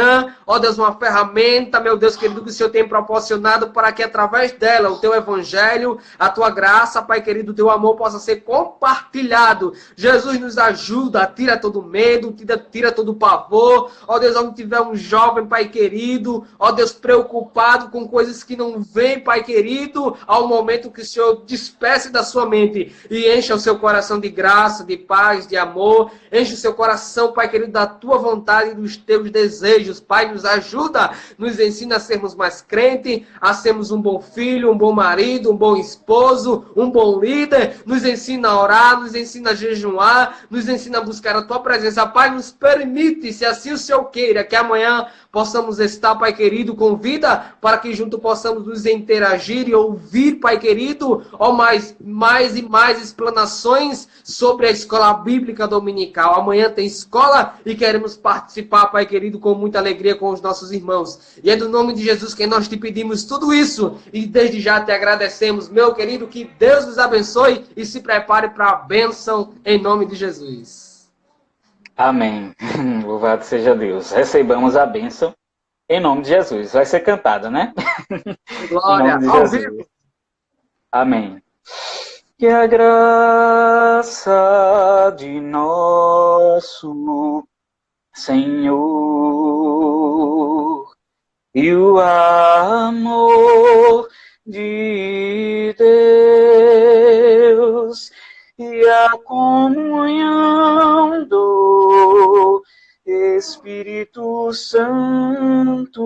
ó Deus, uma ferramenta, meu Deus querido, que o Senhor tem proporcionado para que através dela o teu evangelho, a tua graça, Pai querido, o teu amor possa ser compartilhado. Jesus nos ajuda, tira todo medo, tira todo pavor, ó Deus, onde tiver um jovem, Pai querido, ó Deus, preocupado com coisas que não vêm, Pai querido, ao momento que o Senhor despece da sua mente e encha o seu coração de graça, de paz, de amor, enche o seu coração, Pai querido, da tua vontade e dos teus desejos. Pai, nos ajuda, nos ensina a sermos mais crentes, a sermos um bom filho, um bom marido, um bom esposo, um bom líder, nos ensina a orar, nos ensina a jejuar, nos ensina a buscar a tua presença. Pai, nos permite, se assim o Senhor queira, que amanhã possamos estar, Pai querido, com vida, para que junto possamos nos interagir e ouvir, Pai querido, ó, mais e mais explanações sobre a escola bíblica dominical. Amanhã tem escola e queremos participar, Pai querido, com muita alegria com os nossos irmãos. E é do nome de Jesus que nós te pedimos tudo isso e desde já te agradecemos, meu querido, que Deus nos abençoe e se prepare para a bênção em nome de Jesus. Amém. Louvado seja Deus. Recebamos a bênção em nome de Jesus. Vai ser cantado, né? Glória, em nome de Jesus. Vivo. Amém. Que a graça de nosso Senhor e o amor de Deus e a comunhão do Espírito Santo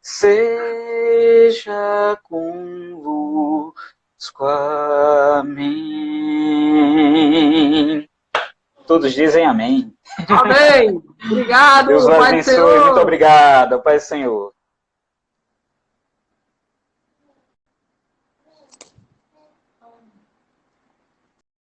seja convosco. Amém. Todos dizem amém. Amém. Obrigado, Deus Pai do abençoe. Senhor. Muito obrigado, Pai do Senhor.